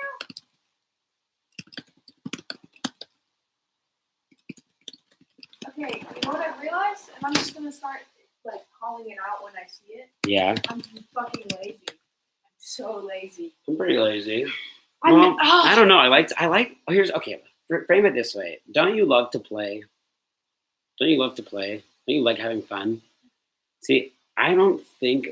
Okay, you know what I realized? And I'm just gonna start like calling it out when I see it. yeah, I'm fucking lazy. I'm so lazy. I'm pretty lazy. I Well, mean, I don't know. I like. Oh, here's okay. Frame it this way. Don't you love to play? Don't you love to play? Don't you like having fun? See, I don't think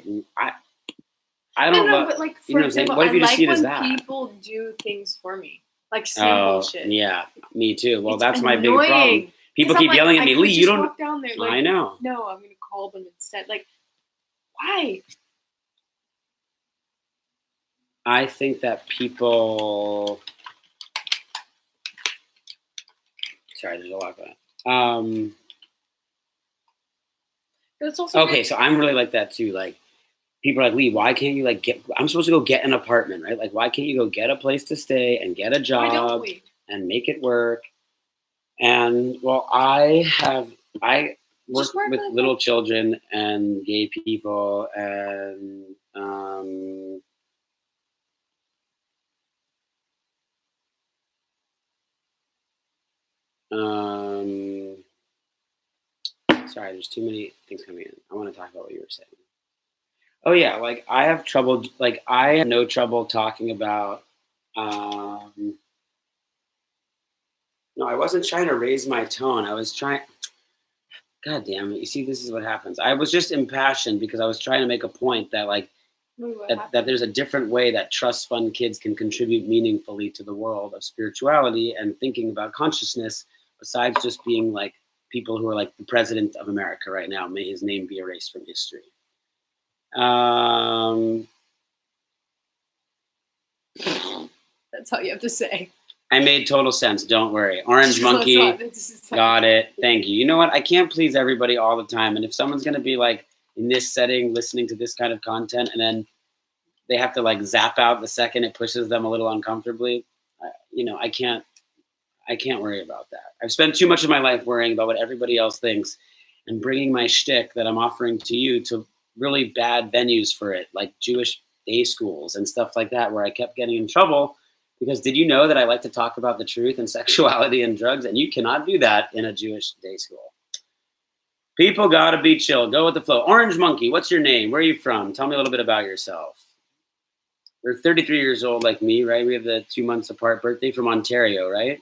I don't no, love. but like You know for what I'm saying? example, What if I you just like see it as when that? people do things for me, like simple Oh, shit. yeah, me too. Well, It's that's my big annoying. problem. People 'Cause I'm keep like, yelling at I me, could Lee. You just don't. walk down there, like, I know. no, I'm gonna call them instead. Like, why? I think that people. Sorry, there's a lot going on. But it's also Okay, so I'm really like that too. Like, people are like, Lee, why can't you like get? I'm supposed to go get an apartment, right? Like, why can't you go get a place to stay and get a why don't job we? and make it work? And well, I work Just work with with little like, children and gay people, and sorry, there's too many things coming in. I want to talk about what you were saying. Oh yeah, like I have trouble. Like I have no trouble talking about. No, I wasn't trying to raise my tone. I was trying. God damn it! You see, this is what happens. I was just impassioned because I was trying to make a point that like wait, what that happened? there's a different way that trust fund kids can contribute meaningfully to the world of spirituality and thinking about consciousness, besides just being like people who are like the president of America right now. May his name be erased from history. That's all you have to say. I made total sense. Don't worry. Orange So it's monkey. not- it's just like- Got it. Thank you. You know what? I can't please everybody all the time. And if someone's going to be like in this setting, listening to this kind of content, and then they have to like zap out the second it pushes them a little uncomfortably, you know, I can't I can't worry about that. I've spent too much of my life worrying about what everybody else thinks and bringing my shtick that I'm offering to you to really bad venues for it, like Jewish day schools and stuff like that, where I kept getting in trouble because did you know that I like to talk about the truth and sexuality and drugs, and you cannot do that in a Jewish day school. People gotta be chill. Go with the flow. Orange Monkey, what's your name? Where are you from? Tell me a little bit about yourself. You're 33 years old like me, right? We have the 2 months apart birthday from Ontario, right?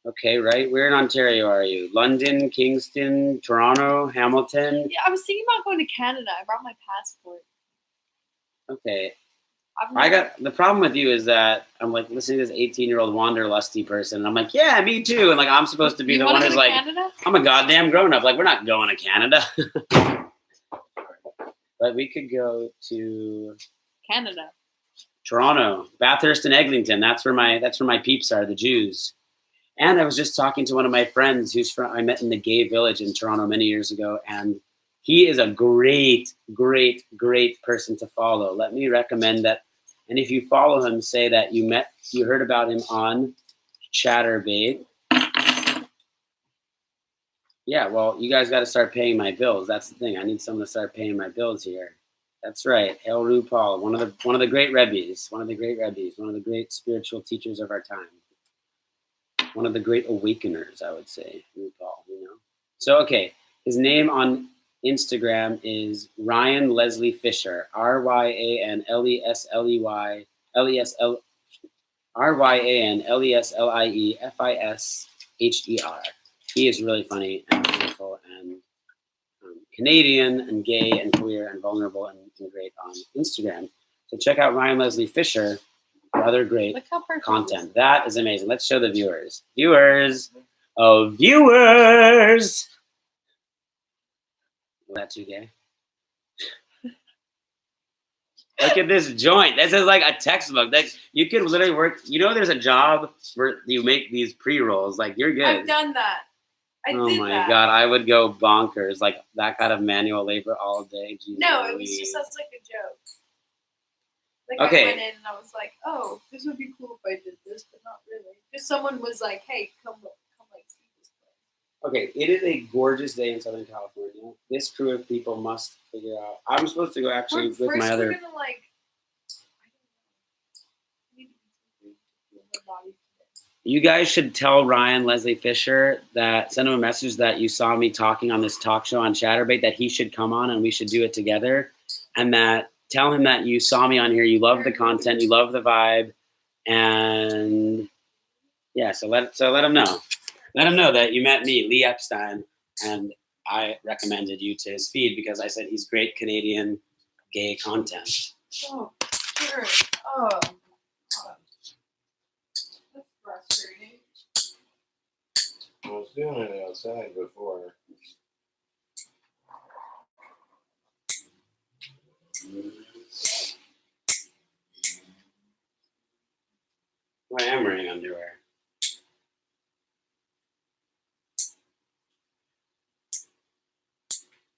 Okay, right. Where in Ontario are you? London, Kingston, Toronto, Hamilton? Yeah, I was thinking about going to Canada. I brought my passport. Okay. I've never- The problem with you is that I'm like listening to this 18-year-old wanderlusty person, and I'm like, yeah, me too. And like I'm supposed to be You the wanna one go who's to like, Canada? I'm a goddamn grown up. Like we're not going to Canada. But we could go to Canada. Toronto, Bathurst, and Eglinton. That's where my peeps are, the Jews. And I was just talking to one of my friends I met in the gay village in Toronto many years ago, and he is a great, great, great person to follow. Let me recommend that. And if you follow him, say that you heard about him on Chaturbate. Yeah, well, you guys got to start paying my bills. That's the thing. I need someone to start paying my bills here. That's right. Hail RuPaul, one of the great rebbes, one of the great spiritual teachers of our time. One of the great awakeners, I would say, RuPaul, you know. So, okay, his name on Instagram is Ryan Leslie Fisher, RyanLesley RyanLesleyFisher. He is really funny and beautiful and Canadian and gay and queer and vulnerable and great on Instagram. So check out Ryan Leslie Fisher for other great Look how perfect content. That is amazing. Let's show the viewers. Viewers. Oh, viewers. Is that too gay? Look at this joint. This is like a textbook. You could literally work. You know, there's a job where you make these pre-rolls. Like, you're good. I've done that. I Oh did my that. God, I would go bonkers. Like, that kind of manual labor all day. Jesus No, it was Louise. just as like a joke. Like Okay. I went in and I was like, oh, this would be cool if I did this, but not really. Just someone was like, hey, come like see this place. Okay, it is a gorgeous day in Southern California. This crew of people must figure out. I'm supposed to go actually with my other. We're gonna like. I don't know. You guys should tell Ryan Leslie Fisher that send him a message that you saw me talking on this talk show on Chaturbate, that he should come on and we should do it together, and that tell him that you saw me on here, you love the content, you love the vibe, and yeah, so let him know. Let him know that you met me, Lee Epstein, and I recommended you to his feed because I said he's great Canadian gay content. Oh, sure. Oh, God. That's frustrating. I was doing it outside before. I am wearing underwear.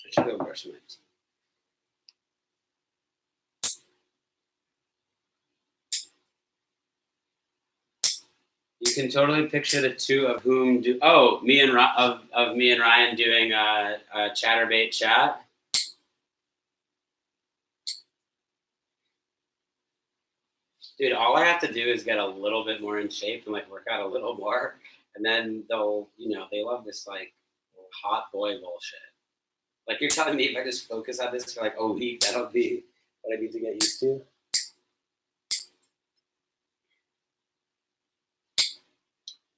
I should go brush my teeth. You can totally picture the two of whom do. Oh, me and Ryan doing a Chaturbate chat. Dude, all I have to do is get a little bit more in shape and like work out a little more, and then they love this like hot boy bullshit. Like you're telling me if I just focus on this for like a week, that'll be what I need to get used to.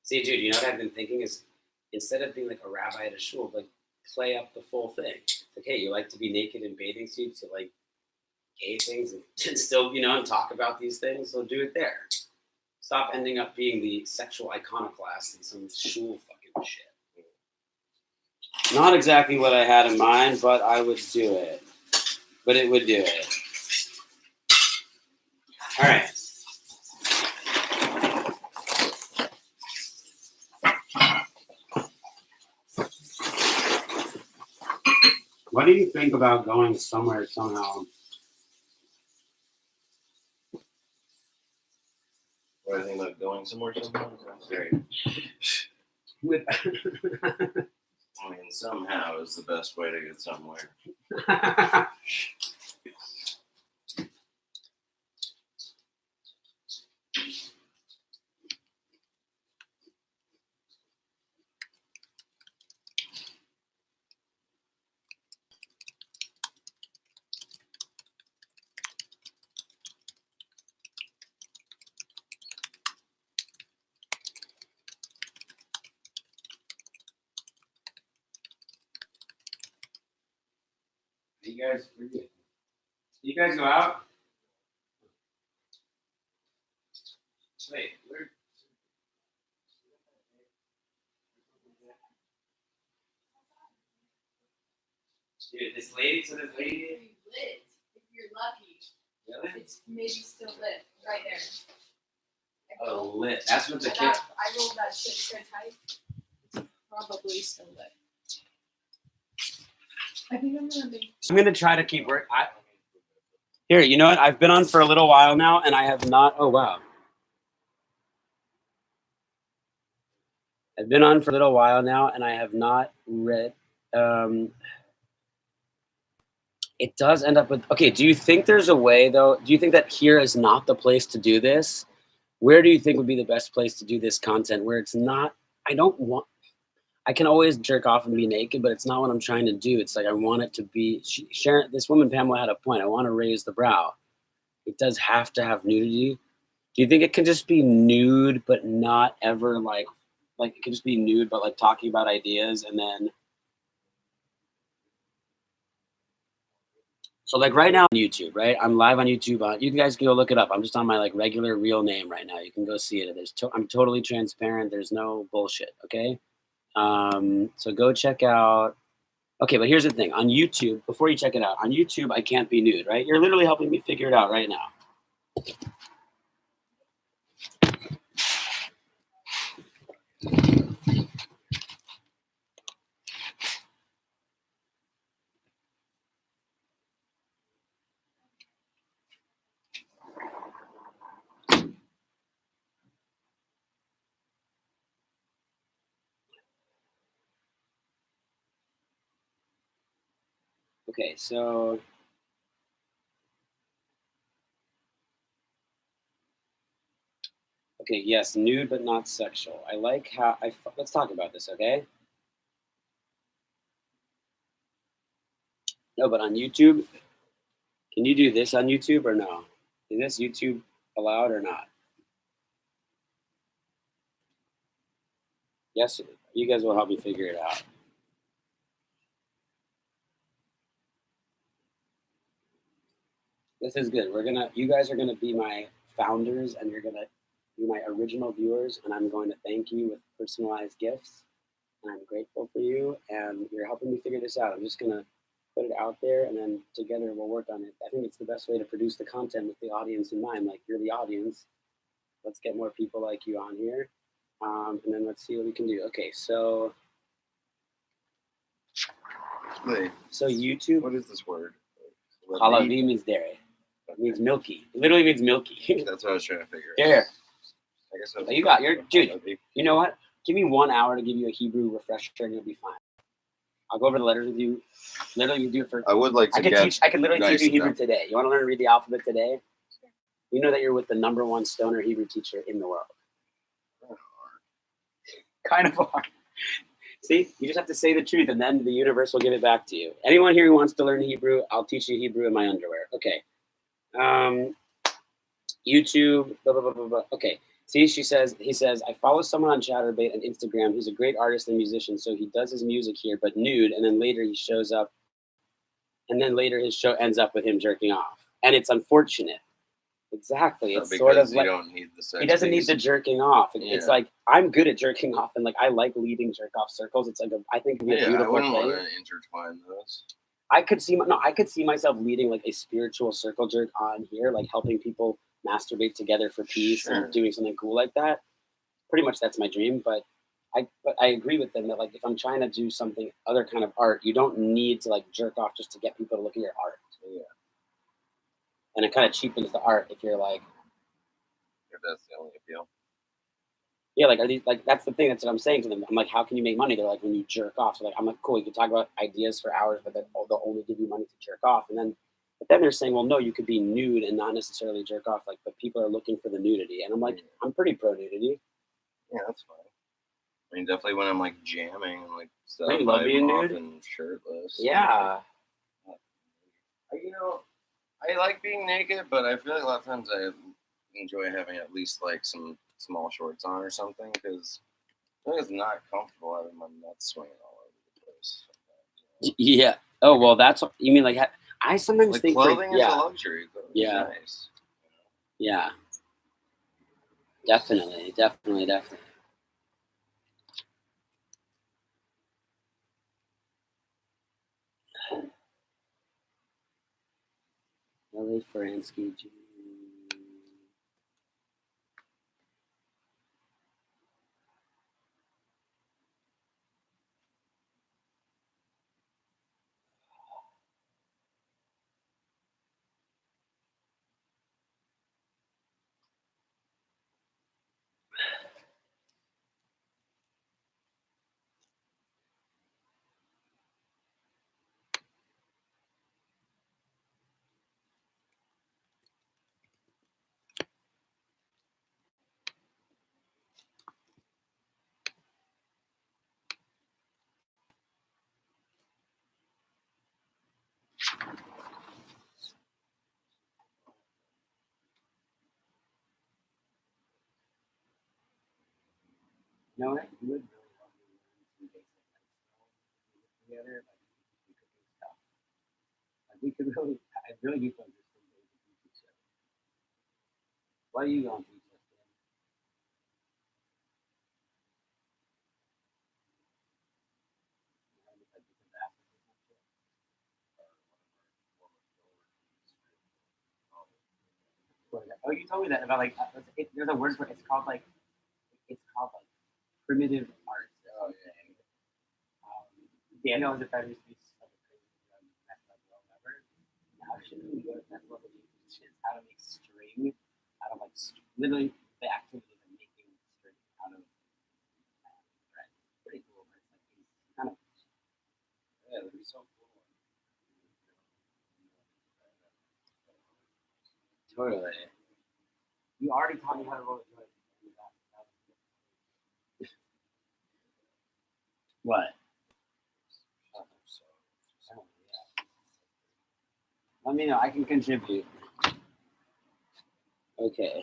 See, dude, you know what I've been thinking is instead of being like a rabbi at a shul, like play up the full thing. It's like, hey, you like to be naked in bathing suits, you like gay things, and still, and talk about these things, so do it there. Stop ending up being the sexual iconoclast in some shul fucking shit. Not exactly what I had in mind, but I would do it. But it would do it. All right. What do you think about going somewhere somehow? What do I think about going somewhere somehow? Great. With I mean, somehow is the best way to get somewhere. You guys go out? Wait, where? Dude, this lady. Lit, if you're lucky. Really? It's maybe still lit right there. Oh, lit. That's what the kid. I rolled that shit so tight. It's probably still lit. I think I'm gonna try to keep work. Here, you know what? I've been on for a little while now, and I have not. Oh wow. I've been on for a little while now, and I have not read. It does end up with. Okay, do you think there's a way though? Do you think that here is not the place to do this? Where do you think would be the best place to do this content? Where it's not. I can always jerk off and be naked, but it's not what I'm trying to do. It's like I want it to be. Sharon, this woman Pamela had a point. I want to raise the brow. It does have to have nudity. Do you think it can just be nude, but not ever like it can just be nude, but like talking about ideas and then. So like right now on YouTube, right? I'm live on YouTube. You guys can go look it up. I'm just on my like regular real name right now. You can go see it. I'm totally transparent. There's no bullshit. Okay. So go check out. Okay, but here's the thing. On YouTube, before you check it out, on YouTube, I can't be nude, right? You're literally helping me figure it out right now. Okay, so okay, yes, nude but not sexual. I like how let's talk about this, okay? No, but on YouTube, can you do this on YouTube or no? Is this YouTube allowed or not? Yes, you guys will help me figure it out. This is good. You guys are gonna be my founders, and you're gonna be my original viewers, and I'm going to thank you with personalized gifts. And I'm grateful for you, and you're helping me figure this out. I'm just gonna put it out there, and then together we'll work on it. I think it's the best way to produce the content with the audience in mind. Like you're the audience. Let's get more people like you on here, and then let's see what we can do. Okay, so Wait, so YouTube. what is this word? Halavi means dairy. It means milky. It literally means milky. That's what I was trying to figure out. Here. I guess You got your dude. You know what? Give me 1 hour to give you a Hebrew refresher, and you'll be fine. I'll go over the letters with you. Literally, you do it for. I would like to I can literally teach you Hebrew today. You want to learn to read the alphabet today? You know that you're with the #1 stoner Hebrew teacher in the world. Kind of hard. See, you just have to say the truth, and then the universe will give it back to you. Anyone here who wants to learn Hebrew, I'll teach you Hebrew in my underwear. Okay. YouTube. Blah, blah, blah, blah, blah. Okay. See, he says, I follow someone on Chaturbate on Instagram who's a great artist and musician, so he does his music here, but nude, and then later he shows up, and then later his show ends up with him jerking off. And it's unfortunate. Exactly. It's sort of like don't need the sex he doesn't piece. need the jerking off. Yeah. It's like I'm good at jerking off, and like I like leading jerk off circles. It's like I think it'd be a beautiful I wouldn't thing. want to intertwine those. I could see myself leading like a spiritual circle jerk on here, like helping people masturbate together for peace and doing something cool like that. Pretty much that's my dream, but I agree with them that like if I'm trying to do something other kind of art, you don't need to like jerk off just to get people to look at your art. Yeah. And it kind of cheapens the art if you're like If that's the only appeal. Yeah, like, are these like that's the thing. That's what I'm saying to them. I'm like, how can you make money? They're like, when you jerk off. So like, I'm like, cool. You can talk about ideas for hours, but then they'll only give you money to jerk off. But then they're saying, well, no, you could be nude and not necessarily jerk off. Like, but people are looking for the nudity, and I'm like, I'm pretty pro nudity. Yeah, that's fine. I mean, definitely when I'm like jamming and like stuff, You love being I'm nude? often shirtless. Yeah. You know, I like being naked, but I feel like a lot of times I enjoy having at least like some small shorts on or something because I think it's not comfortable having my nuts swinging all over the place. Yeah. Oh well, that's you mean like I sometimes Like think clothing is a yeah, luxury. Clothing Yeah. is nice. yeah, definitely. LA Fransky. No, you would really love to learn some basic life skills together, like cooking stuff. Like we could really, I really do feel like there's some ways to teach each other. Why are you going to teach us? Oh, you told me that about like there's a word for it. It's called like primitive art. Oh yeah. Daniel is a feminist piece of a crazy festival ever. Now shouldn't we go to festivals and teach kids how to make string out of like literally the activity of making string out of thread. Pretty cool, but it's kind of yeah, that'd be so cool. Totally. You already taught me how to roll a joint. What? Let me know. I can contribute. Okay.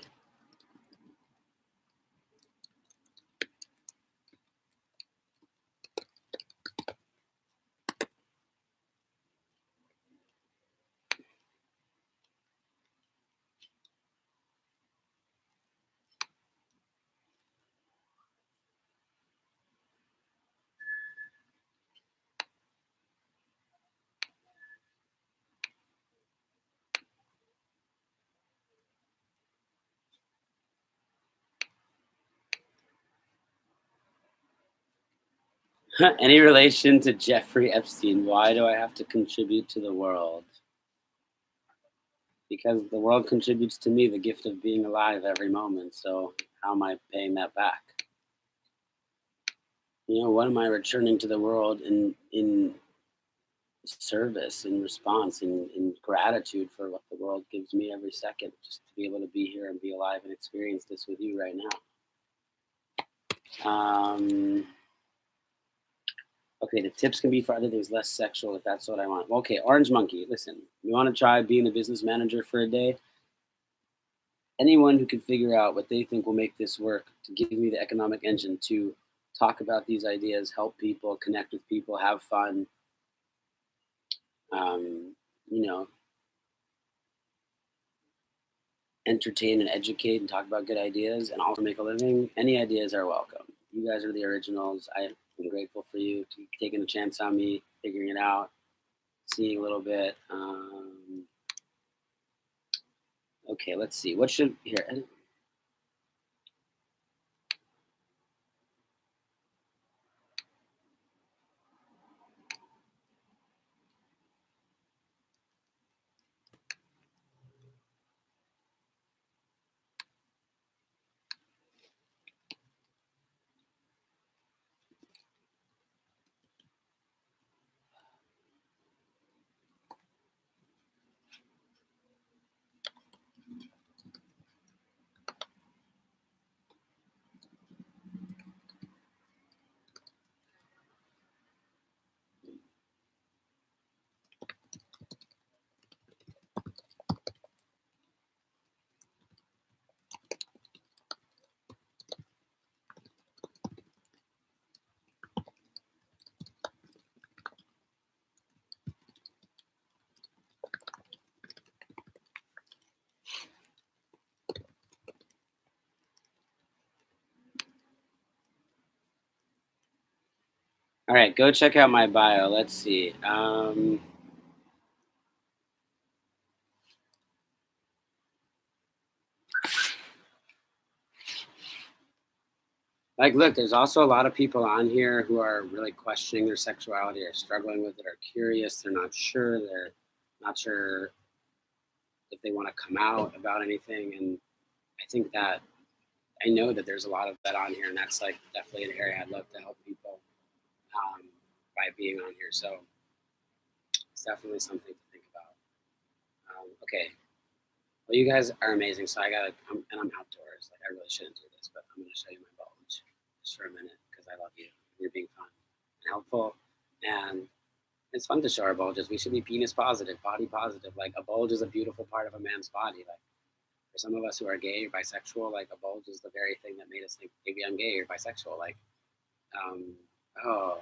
Any relation to Jeffrey Epstein? Why do I have to contribute to the world? Because the world contributes to me the gift of being alive every moment. So how am I paying that back? What am I returning to the world in service, in response, in gratitude for what the world gives me every second, just to be able to be here and be alive and experience this with you right now. Okay, the tips can be for other things less sexual if that's what I want. Okay, Orange Monkey, listen, you want to try being the business manager for a day? Anyone who can figure out what they think will make this work to give me the economic engine to talk about these ideas, help people, connect with people, have fun, you know, entertain and educate and talk about good ideas and also make a living, any ideas are welcome. You guys are the originals. I'm grateful for you taking a chance on me, figuring it out, seeing a little bit. Okay, let's see. What should here? All right, go check out my bio. Let's see. Like, look, there's also a lot of people on here who are really questioning their sexuality, or struggling with it, or curious. They're not sure. They're not sure if they want to come out about anything. And I think that I know that there's a lot of that on here, and that's like definitely an area I'd love to help people by being on here. So it's definitely something to think about. Okay, well, you guys are amazing. So and I'm outdoors. Like, I really shouldn't do this, but I'm going to show you my bulge just for a minute because I love you. You're being fun and helpful, and it's fun to show our bulges. We should be penis positive, body positive. Like, a bulge is a beautiful part of a man's body. Like, for some of us who are gay or bisexual, like, a bulge is the very thing that made us think maybe I'm gay or bisexual. Like, oh,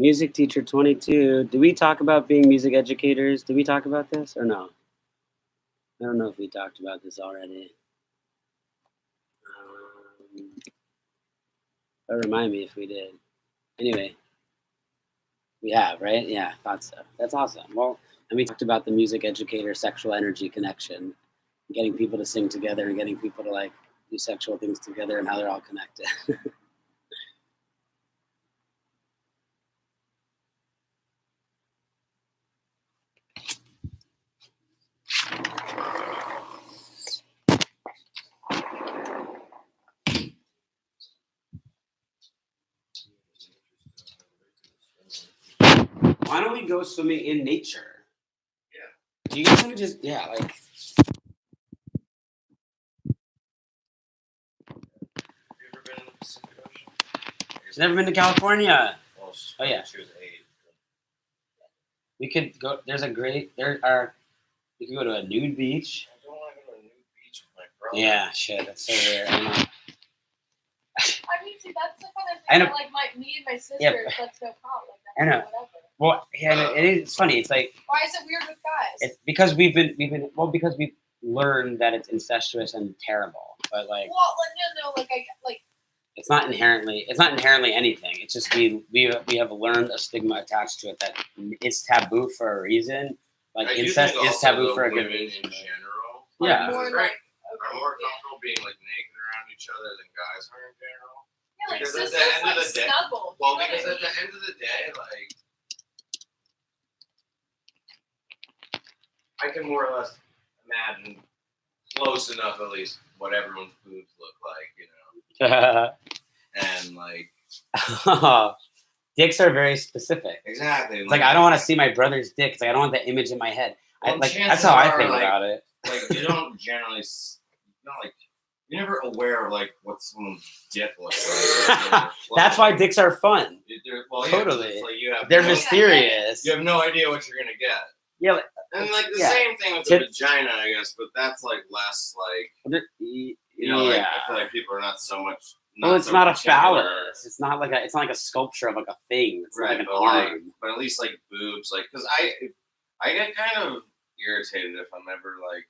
music teacher 22. Do we talk about being music educators? Did we talk about this or no? I don't know if we talked about this already. Remind me if we did. Anyway, we have, right? Yeah, thought so. That's awesome. Well, and we talked about the music educator sexual energy connection, getting people to sing together and getting people to like do sexual things together and how they're all connected. Why don't we go swimming in nature? Yeah. Do you guys want to just, yeah, like. Have you ever been in the Pacific Ocean? She's never been to California. Well, Oh, yeah. She was 8. We could go. You could go to a nude beach. I don't want to go to a nude beach with my brother. Yeah, shit, that's so weird. I know. I mean, see, that's the kind of I thing know. that, like, me and my sister, Yeah. let's go pop, like, I know. whatever. Well, yeah, it's funny. It's like Why is it weird with guys? it's because we've learned that it's incestuous and terrible. But like, Well, no, like. it's not inherently anything. It's just we have learned a stigma attached to it that it's taboo for a reason. Like incest is taboo for a good reason. In general, Yeah. Are more comfortable being like naked around each other than guys are in general. Yeah, like because sisters at the end like of the day, snuggle. well, because at the end of the day, like I can more or less imagine close enough at least what everyone's boobs look like, you know. And like dicks are very specific. exactly. It's like I don't want to see my brother's dick. It's like I don't want the image in my head. Well, That's how I think about it. Like you don't generally, you're never aware of like what someone's dick looks like. That's why dicks are fun. Totally. Like they're mysterious. You have no idea what you're gonna get. Yeah. And like the same thing with the vagina, I guess, but that's like less like like, I feel like people are not so much. Well, it's not a phallus. It's not like a sculpture of like a thing. It's right, like an arm. But at least like boobs, like because I get kind of irritated if I'm ever like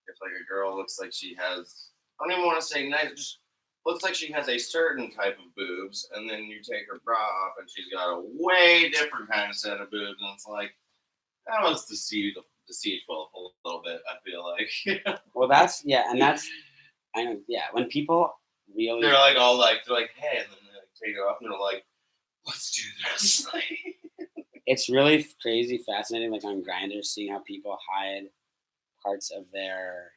if like a girl looks like she has. I don't even want to say nice. Just looks like she has a certain type of boobs, and then you take her bra off, and she's got a way different kind of set of boobs, and it's like that was deceitful a little bit. I feel like. Well, that's I know. Yeah, when people really they're like hey, and then they like, take it off, and they're like, let's do this. It's really crazy, fascinating. Like on Grindr, seeing how people hide parts of their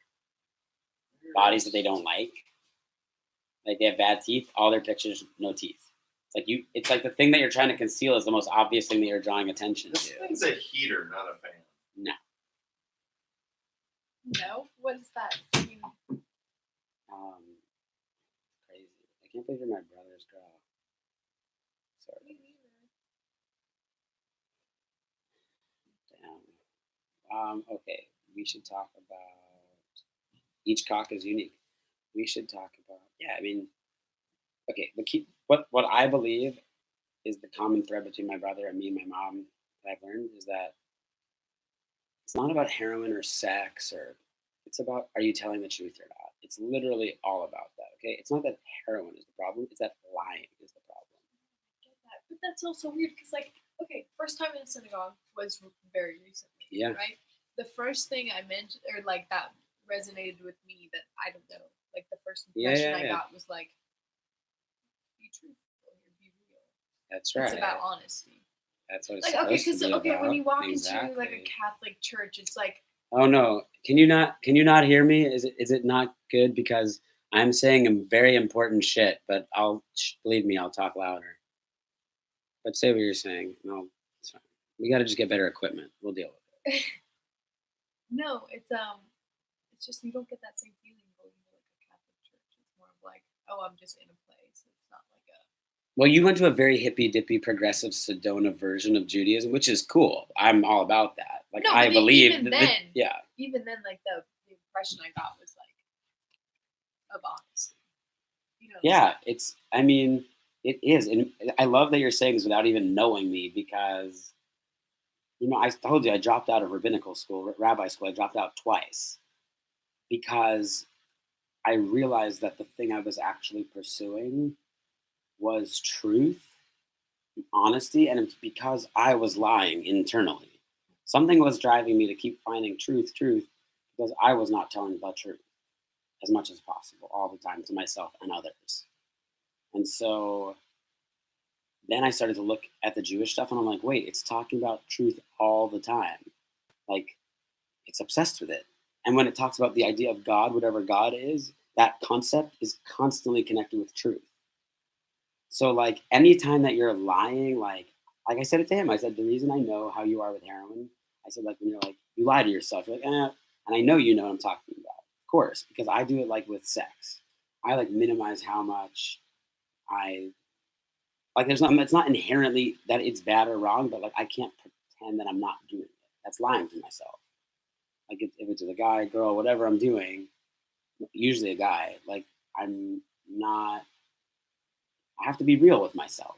bodies that they don't like. Like they have bad teeth, all their pictures, no teeth. It's like the thing that you're trying to conceal is the most obvious thing that you're drawing attention This to. thing's a heater, not a fan. No. No? What is that? Crazy. I can't believe you're my brother's girl. Sorry. Damn. Okay. We should talk about each cock is unique. We should talk about okay, what I believe is the common thread between my brother and me and my mom that I've learned is that it's not about heroin or sex it's about are you telling the truth or not? It's literally all about that, okay? It's not that heroin is the problem, it's that lying is the problem. I get that. But that's also weird because, like, okay, first time in synagogue was very recently. Yeah. Right? The first thing I mentioned, or like that resonated with me that I don't know, like the first impression I got was like, be truthful, be real. That's right. It's about honesty. That's what it's like, supposed to be about. When you walk into like a Catholic church, it's like, oh no, can you not hear me? Is it not good because I'm saying a very important shit, but believe me, I'll talk louder. But say what you're saying. No, it's fine. We got to just get better equipment. We'll deal with it. No, it's just you don't get that same feeling going to like a Catholic church. It's more of like, oh, I'm just in a place. It's not like a. Well, you went to a very hippy dippy progressive Sedona version of Judaism, which is cool. I'm all about that. Like no, I believe even then, like the impression I got was like of honesty. You know, yeah, it is, and I love that you're saying this without even knowing me because. I told you I dropped out of rabbinical school, rabbi school. I dropped out twice because I realized that the thing I was actually pursuing was truth, honesty, and it's because I was lying internally. Something was driving me to keep finding truth, because I was not telling the truth as much as possible all the time to myself and others. And so then I started to look at the Jewish stuff and I'm like, wait, it's talking about truth all the time. Like, it's obsessed with it. And when it talks about the idea of God, whatever God is, that concept is constantly connected with truth. So, like, anytime that you're lying, like I said it to him, I said, the reason I know how you are with heroin, I said, like, when you're like, you lie to yourself, you're like, and I know you know what I'm talking about, of course, because I do it, like, with sex. I, like, minimize how much it's not inherently that it's bad or wrong, but like I can't pretend that I'm not doing it. That's lying to myself. Like if it's a guy, girl, whatever I'm doing, usually a guy, like I'm not, I have to be real with myself.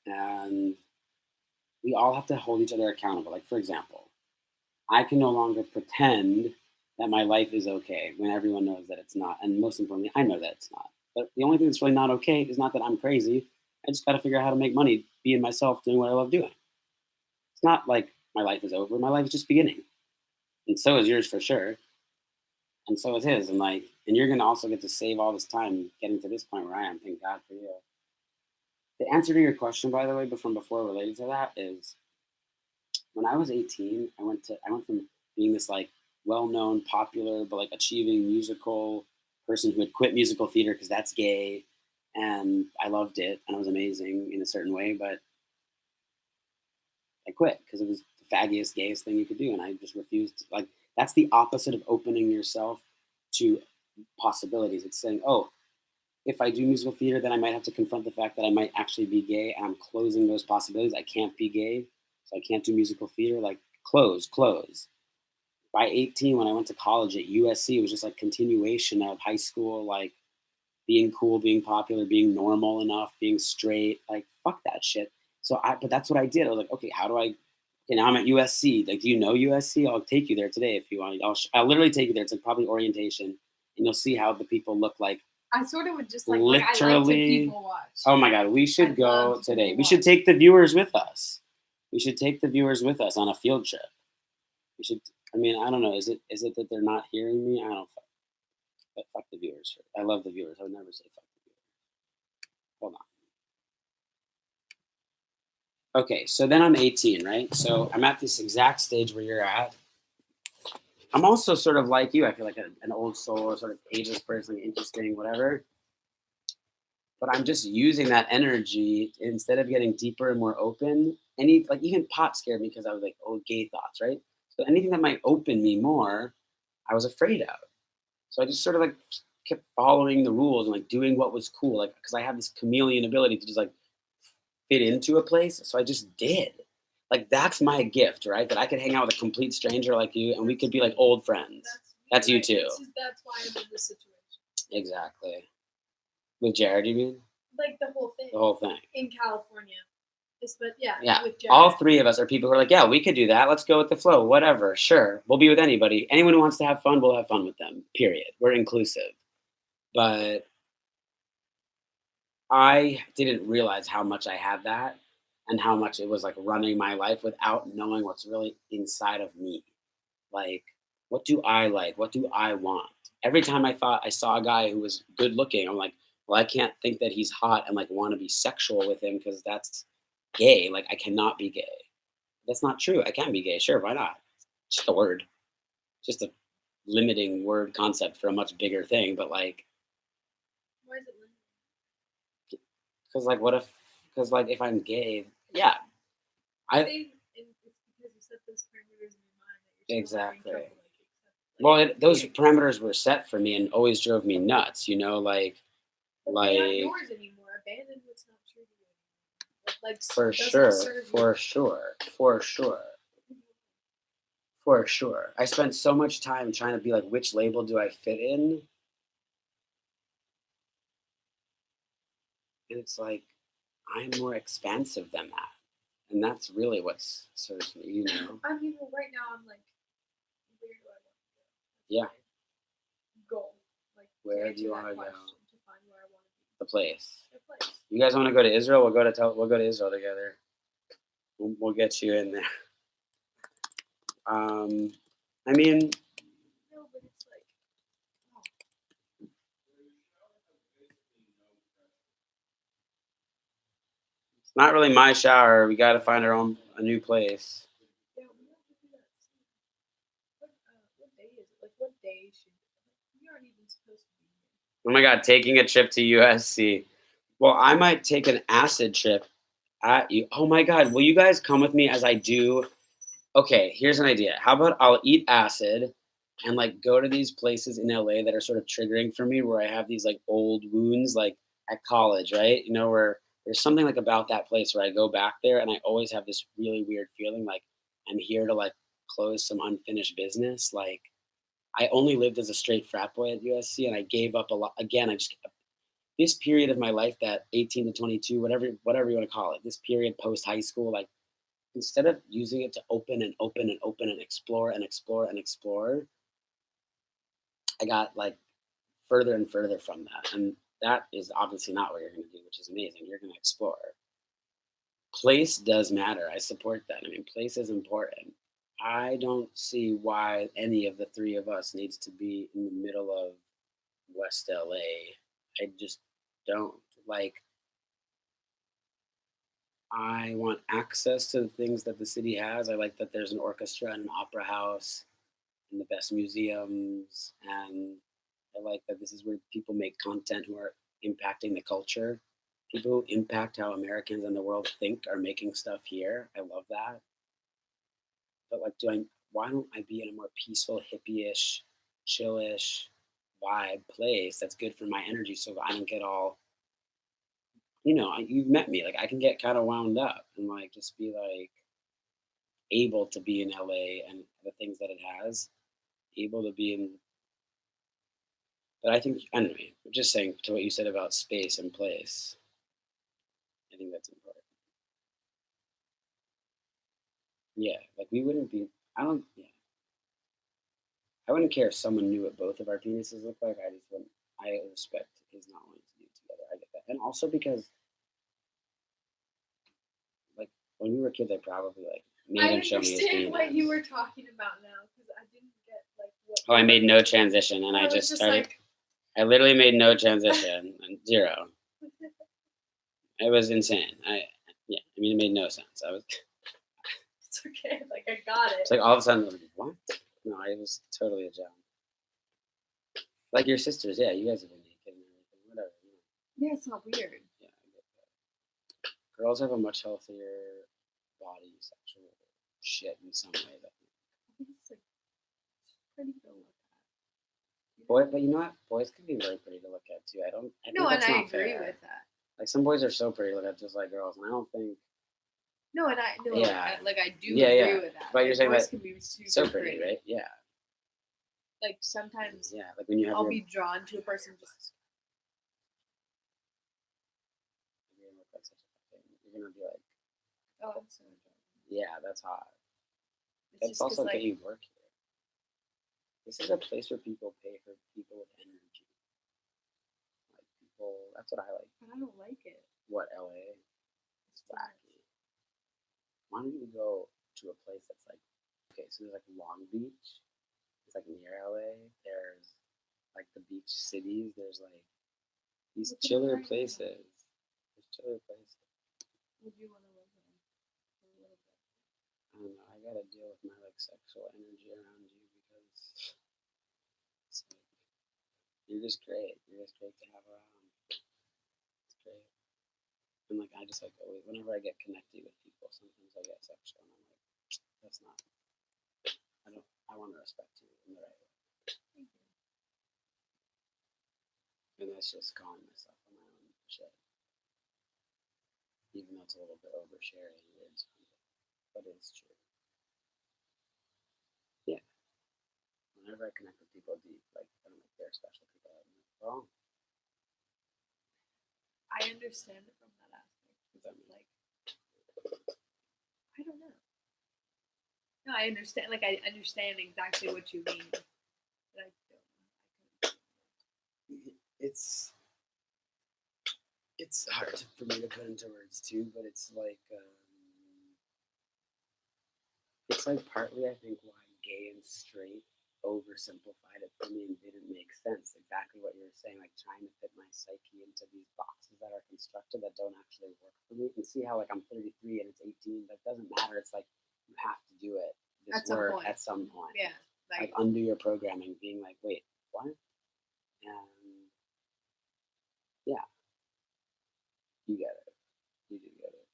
And we all have to hold each other accountable. Like, for example, I can no longer pretend that my life is okay when everyone knows that it's not. And most importantly, I know that it's not. But the only thing that's really not okay is not that I'm crazy. I just got to figure out how to make money being myself, doing what I love doing. It's not like my life is over. My life is just beginning. And so is yours for sure. And so is his. And like, and you're going to also get to save all this time getting to this point where I am. Thank God for you. The answer to your question, by the way, but from before related to that is when I was 18, I went from being this like well-known, popular, but like achieving musical person who had quit musical theater because that's gay, and I loved it and it was amazing in a certain way, but I quit because it was the faggiest, gayest thing you could do, and I just refused. Like that's the opposite of opening yourself to possibilities. It's saying, oh, if I do musical theater, then I might have to confront the fact that I might actually be gay, and I'm closing those possibilities. I can't be gay, so I can't do musical theater. Like close. By 18, when I went to college at USC, it was just like continuation of high school, like being cool, being popular, being normal enough, being straight. Like fuck that shit. But that's what I did. I was like, okay, how do I? Okay, now I'm at USC. Like, do you know USC? I'll take you there today if you want. I'll literally take you there. It's like probably orientation, and you'll see how the people look like. I sort of would just like I like to Literally. people watch. Oh my God, we should go today. We should take the viewers with us. We should take the viewers with us on a field trip. We should. I mean, I don't know. Is it that they're not hearing me? I don't. But fuck the viewers. I love the viewers. I would never say fuck the viewers. Hold on. Okay, so then I'm 18, right? So I'm at this exact stage where you're at. I'm also sort of like you. I feel like an old soul, sort of ageless person, interesting, whatever. But I'm just using that energy instead of getting deeper and more open. Like even pot scared me because I was like, oh, gay thoughts, right? So anything that might open me more, I was afraid of. So I just sort of like kept following the rules and like doing what was cool, like because I have this chameleon ability to just like fit into a place. So I just did. Like that's my gift, right? That I could hang out with a complete stranger like you, and we could be like old friends. That's you too. That's why I'm in this situation. Exactly. With Jared, you mean? Like the whole thing. The whole thing. In California. But yeah. With Jared. All three of us are people who are like, yeah, we could do that. Let's go with the flow. Whatever. Sure. We'll be with anybody. Anyone who wants to have fun, we'll have fun with them. Period. We're inclusive. But I didn't realize how much I had that and how much it was like running my life without knowing what's really inside of me. Like, what do I like? What do I want? Every time I thought I saw a guy who was good looking, I'm like, well, I can't think that he's hot and like want to be sexual with him because that's gay. Like, I cannot be gay. That's not true. I can be gay. Sure, why not? Just a word. Just a limiting word concept for a much bigger thing. But like, why is it limiting? Because like, what if? Because like, if I'm gay, yeah, it's because you set those parameters in your mind that you're exactly. Trouble, well, those parameters were set for me and always drove me nuts. You know, like they aren't yours anymore. Abandon what's not true to you. Like for sure. I spent so much time trying to be like, which label do I fit in? And it's like, I'm more expansive than that. And that's really what's serves me, you know? I mean, well, right now I'm like, where do I want to go? Yeah. Goal. Like, where do you want to go? To find where I want to be. The place. The place. You guys want to go to Israel? We'll go to Israel together. We'll get you in there. I mean, no, but it's like, it's not really my shower. We got to find a new place. Yeah, we have to do that. What day is it? Like, what day should we aren't even supposed to be here. Oh my God, taking a trip to USC. Well, I might take an acid trip at you. Oh my God, will you guys come with me as I do? Okay, here's an idea. How about I'll eat acid and like go to these places in LA that are sort of triggering for me where I have these like old wounds like at college, right? You know, where there's something like about that place where I go back there and I always have this really weird feeling like I'm here to like close some unfinished business. Like I only lived as a straight frat boy at USC and I gave up a lot. Again, I just this period of my life, that 18 to 22, whatever you want to call it, this period post high school, like instead of using it to open and open and open and explore and explore and explore, I got like further and further from that. And that is obviously not what you're going to do, which is amazing. You're going to explore. Place does matter. I support that. I mean, place is important. I don't see why any of the three of us needs to be in the middle of West LA. I just don't. Like, I want access to the things that the city has. I like that there's an orchestra and an opera house and the best museums. And I like that this is where people make content who are impacting the culture. People who impact how Americans and the world think are making stuff here. I love that. But like, why don't I be in a more peaceful, hippie-ish, chill-ish vibe place that's good for my energy so I don't get all, you've met me. Like I can get kind of wound up and like just be like able to be in LA and the things that it has, able to be in. But I think, anyway, just saying to what you said about space and place, I think that's important. Yeah, like we wouldn't be, yeah. I wouldn't care if someone knew what both of our penises look like. I just wouldn't, I respect his not wanting to do it together. I get that. And also because, like, when we were kids, I probably, like, made him show me his penis. I understand what you were talking about now, because I didn't get, like, what. Oh, I made no transition, and I just started. Like, I literally made no transition, and zero. It was insane. I mean, it made no sense. It's okay. Like, I got it. It's like all of a sudden, like, what? No, it was totally a joke. Like your sisters, yeah, you guys have been naked and everything, whatever. Yeah, it's not weird. Yeah, I get that. Girls have a much healthier body, sexual shit in some ways. I think it's like pretty to look at. But you know what? Boys can be very pretty to look at too. I think that's and I not agree fair. with that. Like some boys are so pretty to look at, just like girls, and I don't think. No, and I do Yeah, agree with that. But like, you're saying boys that can be super so pretty, right? Yeah. Like sometimes, yeah, like when you have I'll be drawn to a person just. You're gonna look like such a thing. You're gonna be like, oh, I'm so drawn. Yeah, that's hot. It's that's also like, getting work here. This is a place where people pay for people with energy. Like people, that's what I like. But I don't like it. What, LA? It's wacky. Why don't you go to a place that's like, okay, so there's like Long Beach. It's like near LA. There's like the beach cities. There's like these chiller places. There's chiller places. Would you want to live in a little bit? I don't know. I gotta deal with my like sexual energy around you because it's like, you're just great. You're just great to have around. It's great. And like I just like always, whenever I get connected with people, sometimes I get sexual, and I'm like, that's not. I want to respect you in the right way. Thank you. And that's just calling myself on my own shit. Even though it's a little bit oversharing and weird sounding, but it's true. Yeah. Whenever I connect with people deep, like I'm like they're special people. I'm like, well, I understand it from that aspect. Because it's like, I don't know. No, I understand. Like I understand exactly what you mean. But I don't know. It's hard for me to put into words too, but it's like partly I think why gay and straight oversimplified it for me and didn't make sense. Exactly what you were saying, like trying to fit my psyche into these boxes that are constructed that don't actually work for me. And see how like I'm 33 and it's 18, but it doesn't matter. It's like you have to do it. This work at some point. Yeah. Like undo your programming, being like, wait, what? And yeah. You get it. You do get it.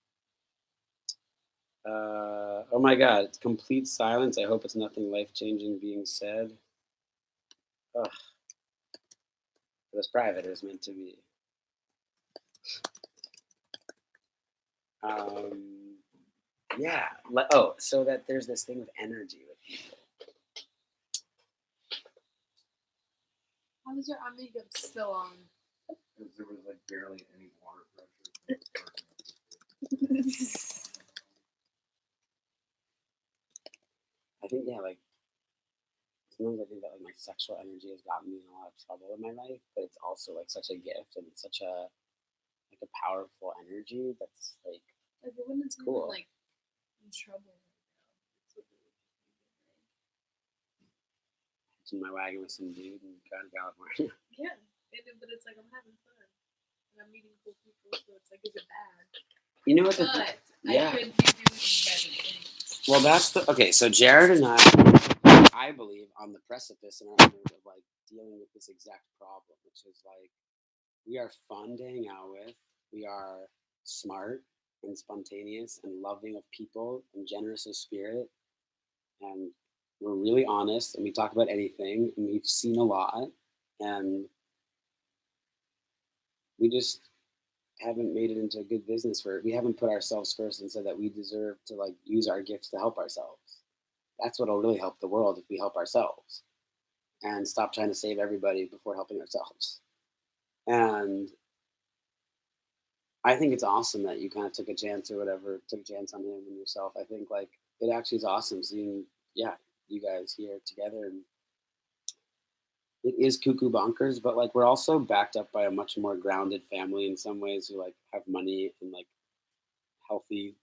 Oh my God, it's complete silence. I hope it's nothing life-changing being said. Ugh. It was private. It was meant to be. Yeah. So that there's this thing with energy with people. How is your eye makeup still on? Because there was like barely any water pressure. I think like sometimes I think that like my sexual energy has gotten me in a lot of trouble in my life, but it's also like such a gift and it's such a powerful energy that's like Like the woman's cool. Like in trouble right now. In my wagon with some dude and got to California. Yeah, but it's like I'm having fun and I'm meeting cool people, so it's like, is it bad? You know what? But I could be doing better things. Well, okay. So Jared and I believe, on the precipice in our marriage of like dealing with this exact problem, which is like we are fun to hang out with, we are smart and spontaneous and loving of people and generous of spirit, and we're really honest and we talk about anything and we've seen a lot, and we just haven't made it into a good business we haven't put ourselves first and said that we deserve to like use our gifts to help ourselves. That's what'll really help the world, if we help ourselves and stop trying to save everybody before helping ourselves. And I think it's awesome that you kind of took a chance on him and yourself. I think like it actually is awesome seeing, you guys here together, and it is cuckoo bonkers, but like we're also backed up by a much more grounded family in some ways, who like have money and like healthy,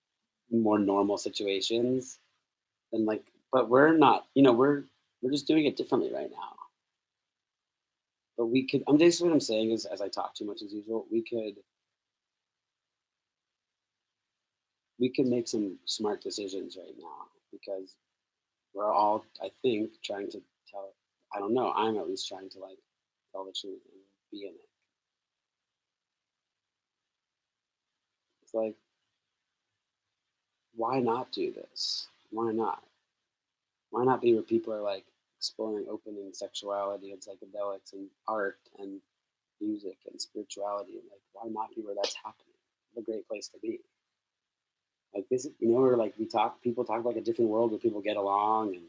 more normal situations. And like, but we're not, we're just doing it differently right now. But we could, I'm just, what I'm saying is, as I talk too much as usual, we could make some smart decisions right now, because we're all, I think, trying to tell, I don't know, I'm at least trying to like tell the truth and be in it. It's like, why not do this? Why not? Why not be where people are like exploring opening sexuality and psychedelics and art and music and spirituality? And like, why not be where that's happening? What a great place to be. Like this, where like people talk about like a different world where people get along and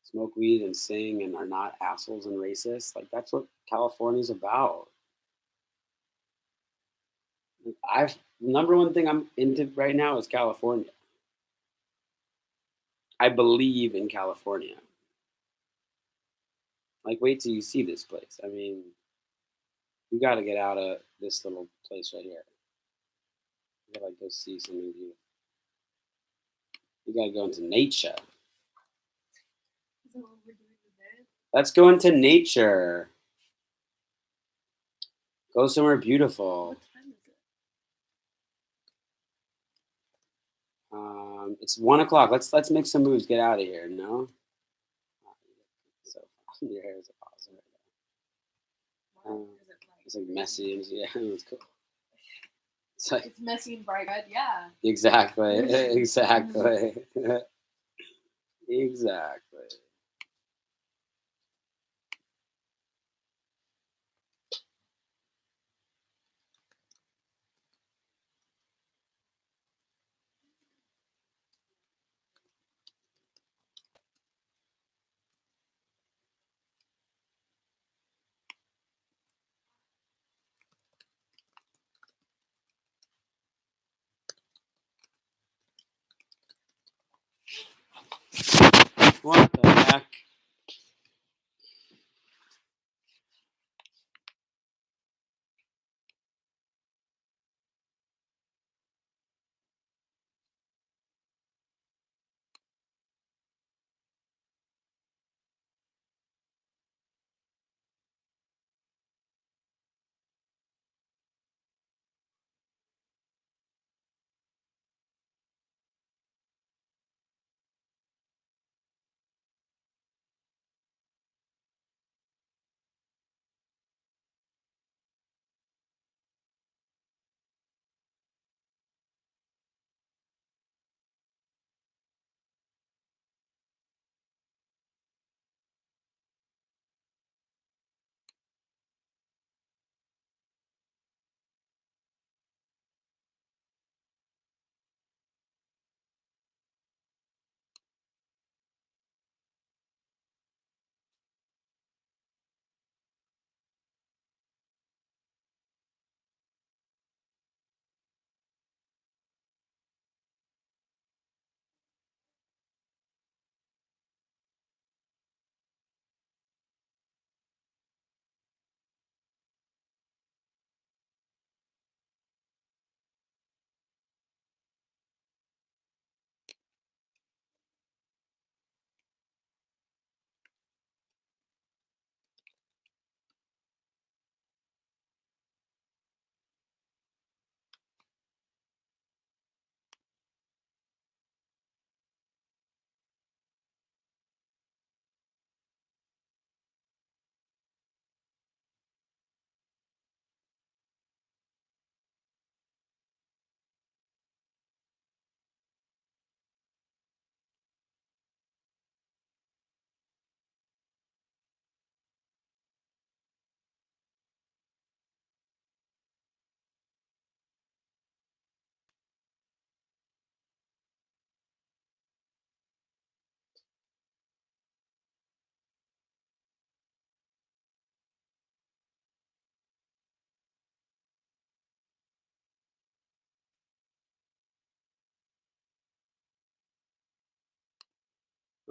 smoke weed and sing and are not assholes and racist. Like that's what California's about. The number one thing I'm into right now is California. I believe in California. Like, wait till you see this place. I mean, you got to get out of this little place right here. You got to go see something beautiful. You got to go into nature. Is that what we're doing today? Let's go into nature. Go somewhere beautiful. What time is it? It's 1:00. Let's make some moves. Get out of here. No. So your hair is awesome right now. It's like messy and yeah, it was cool. It's messy and bright red, yeah. Exactly. Exactly. Exactly. Well,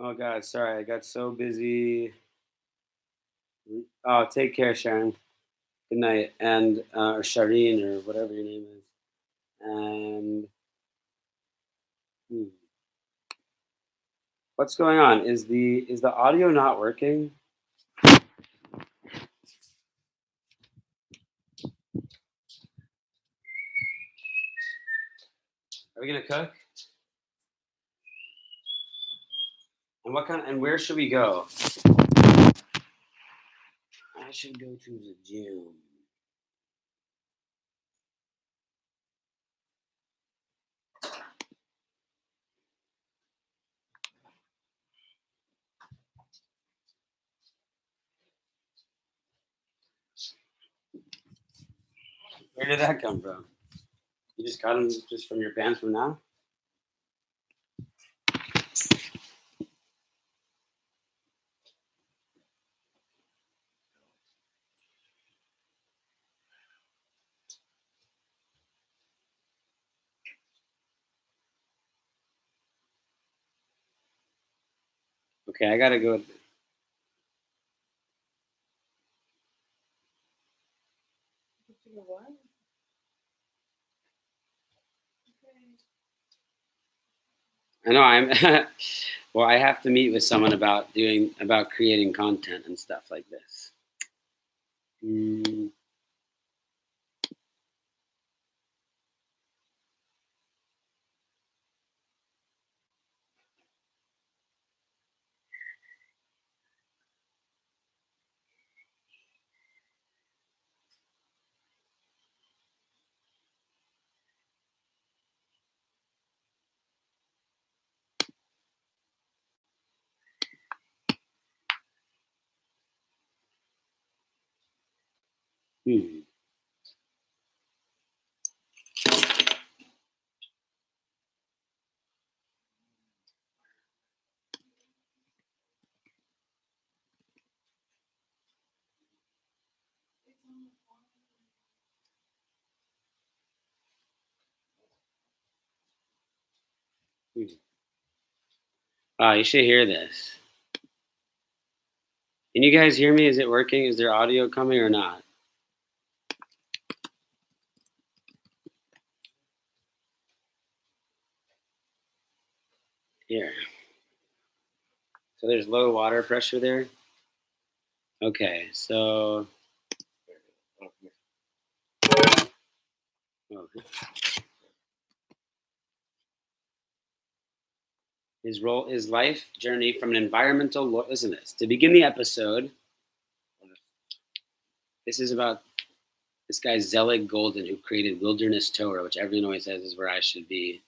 Oh God, sorry, I got so busy. Oh, take care, Sharon. Good night, and or Shireen or whatever your name is. And hmm, what's going on? Is the audio not working? Are we gonna cook? And what kind? And where should we go? I should go to the gym. Where did that come from? You just got them just from your pants from now? Okay, I gotta go. What? I know I'm. Well, I have to meet with someone about creating content and stuff like this. Mm, hmm. Hmm. Oh, you should hear this. Can you guys hear me? Is it working? Is there audio coming or not? Here. So there's low water pressure there. Okay, so oh, his life journey from an environmental. Listen to this. To begin the episode, this is about this guy Zelig Golden who created Wilderness Torah, which everyone always says is where I should be.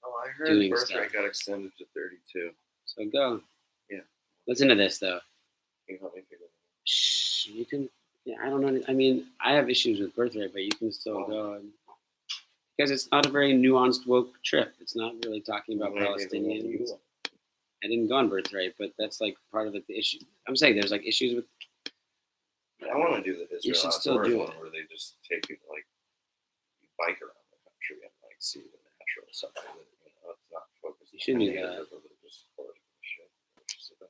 Oh, I heard Doing birthright stuff. got extended to 32. So go. Yeah. Listen to this though. Can you help me figure that Shh, you can. Yeah, I don't know. I mean, I have issues with birthright, but you can still go because it's not a very nuanced woke trip. It's not really talking about Palestinians. I didn't go on birthright, but that's like part of the issue. I'm saying there's like issues with. I want to do the You Israel should still Outdoors do one it. where they just take you like you bike around the country and like see the natural stuff. That, it's not focused. You should on do any that. of the religious political shit. It's just about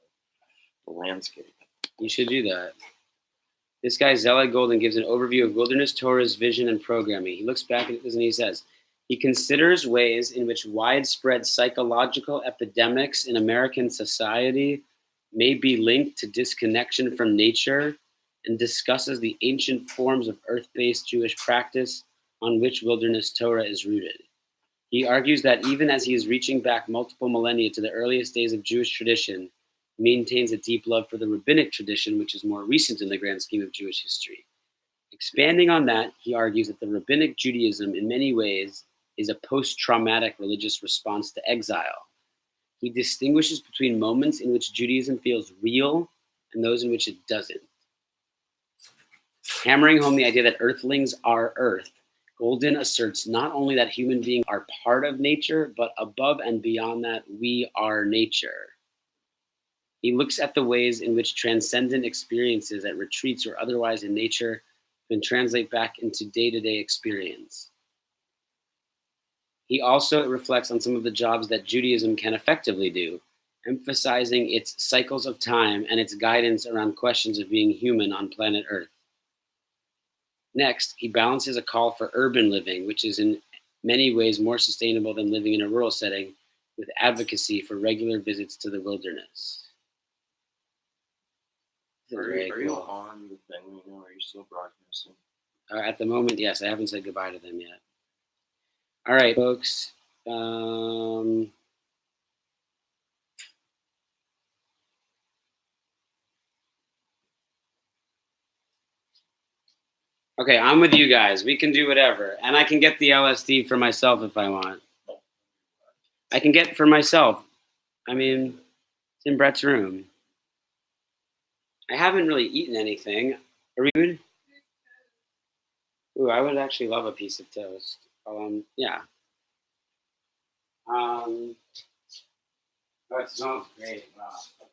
the landscape. You should do that. This guy Zelig Golden gives an overview of Wilderness Torah's vision and programming. He looks back at this and he says, he considers ways in which widespread psychological epidemics in American society may be linked to disconnection from nature and discusses the ancient forms of earth-based Jewish practice on which Wilderness Torah is rooted. He argues that even as he is reaching back multiple millennia to the earliest days of Jewish tradition, he maintains a deep love for the rabbinic tradition, which is more recent in the grand scheme of Jewish history. Expanding on that, he argues that the rabbinic Judaism, in many ways, is a post-traumatic religious response to exile. He distinguishes between moments in which Judaism feels real and those in which it doesn't. Hammering home the idea that earthlings are earth, Golden asserts not only that human beings are part of nature, but above and beyond that, we are nature. He looks at the ways in which transcendent experiences at retreats or otherwise in nature can translate back into day-to-day experience. He also reflects on some of the jobs that Judaism can effectively do, emphasizing its cycles of time and its guidance around questions of being human on planet Earth. Next, he balances a call for urban living, which is in many ways more sustainable than living in a rural setting, with advocacy for regular visits to the wilderness. Are you on the thing right now? Are you still broadcasting? At the moment, yes. I haven't said goodbye to them yet. All right, folks. Okay, I'm with you guys. We can do whatever. And I can get the LSD for myself if I want. I can get for myself. I mean, it's in Brett's room. I haven't really eaten anything. Are we good? Ooh, I would actually love a piece of toast. Yeah. Oh, it smells great. Wow. Okay.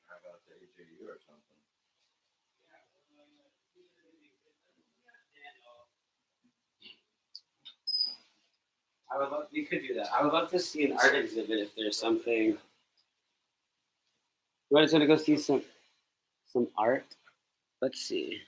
How about the AJU or something? We could do that. I would love to see an art exhibit if there's something. You want to go see some art? Let's see.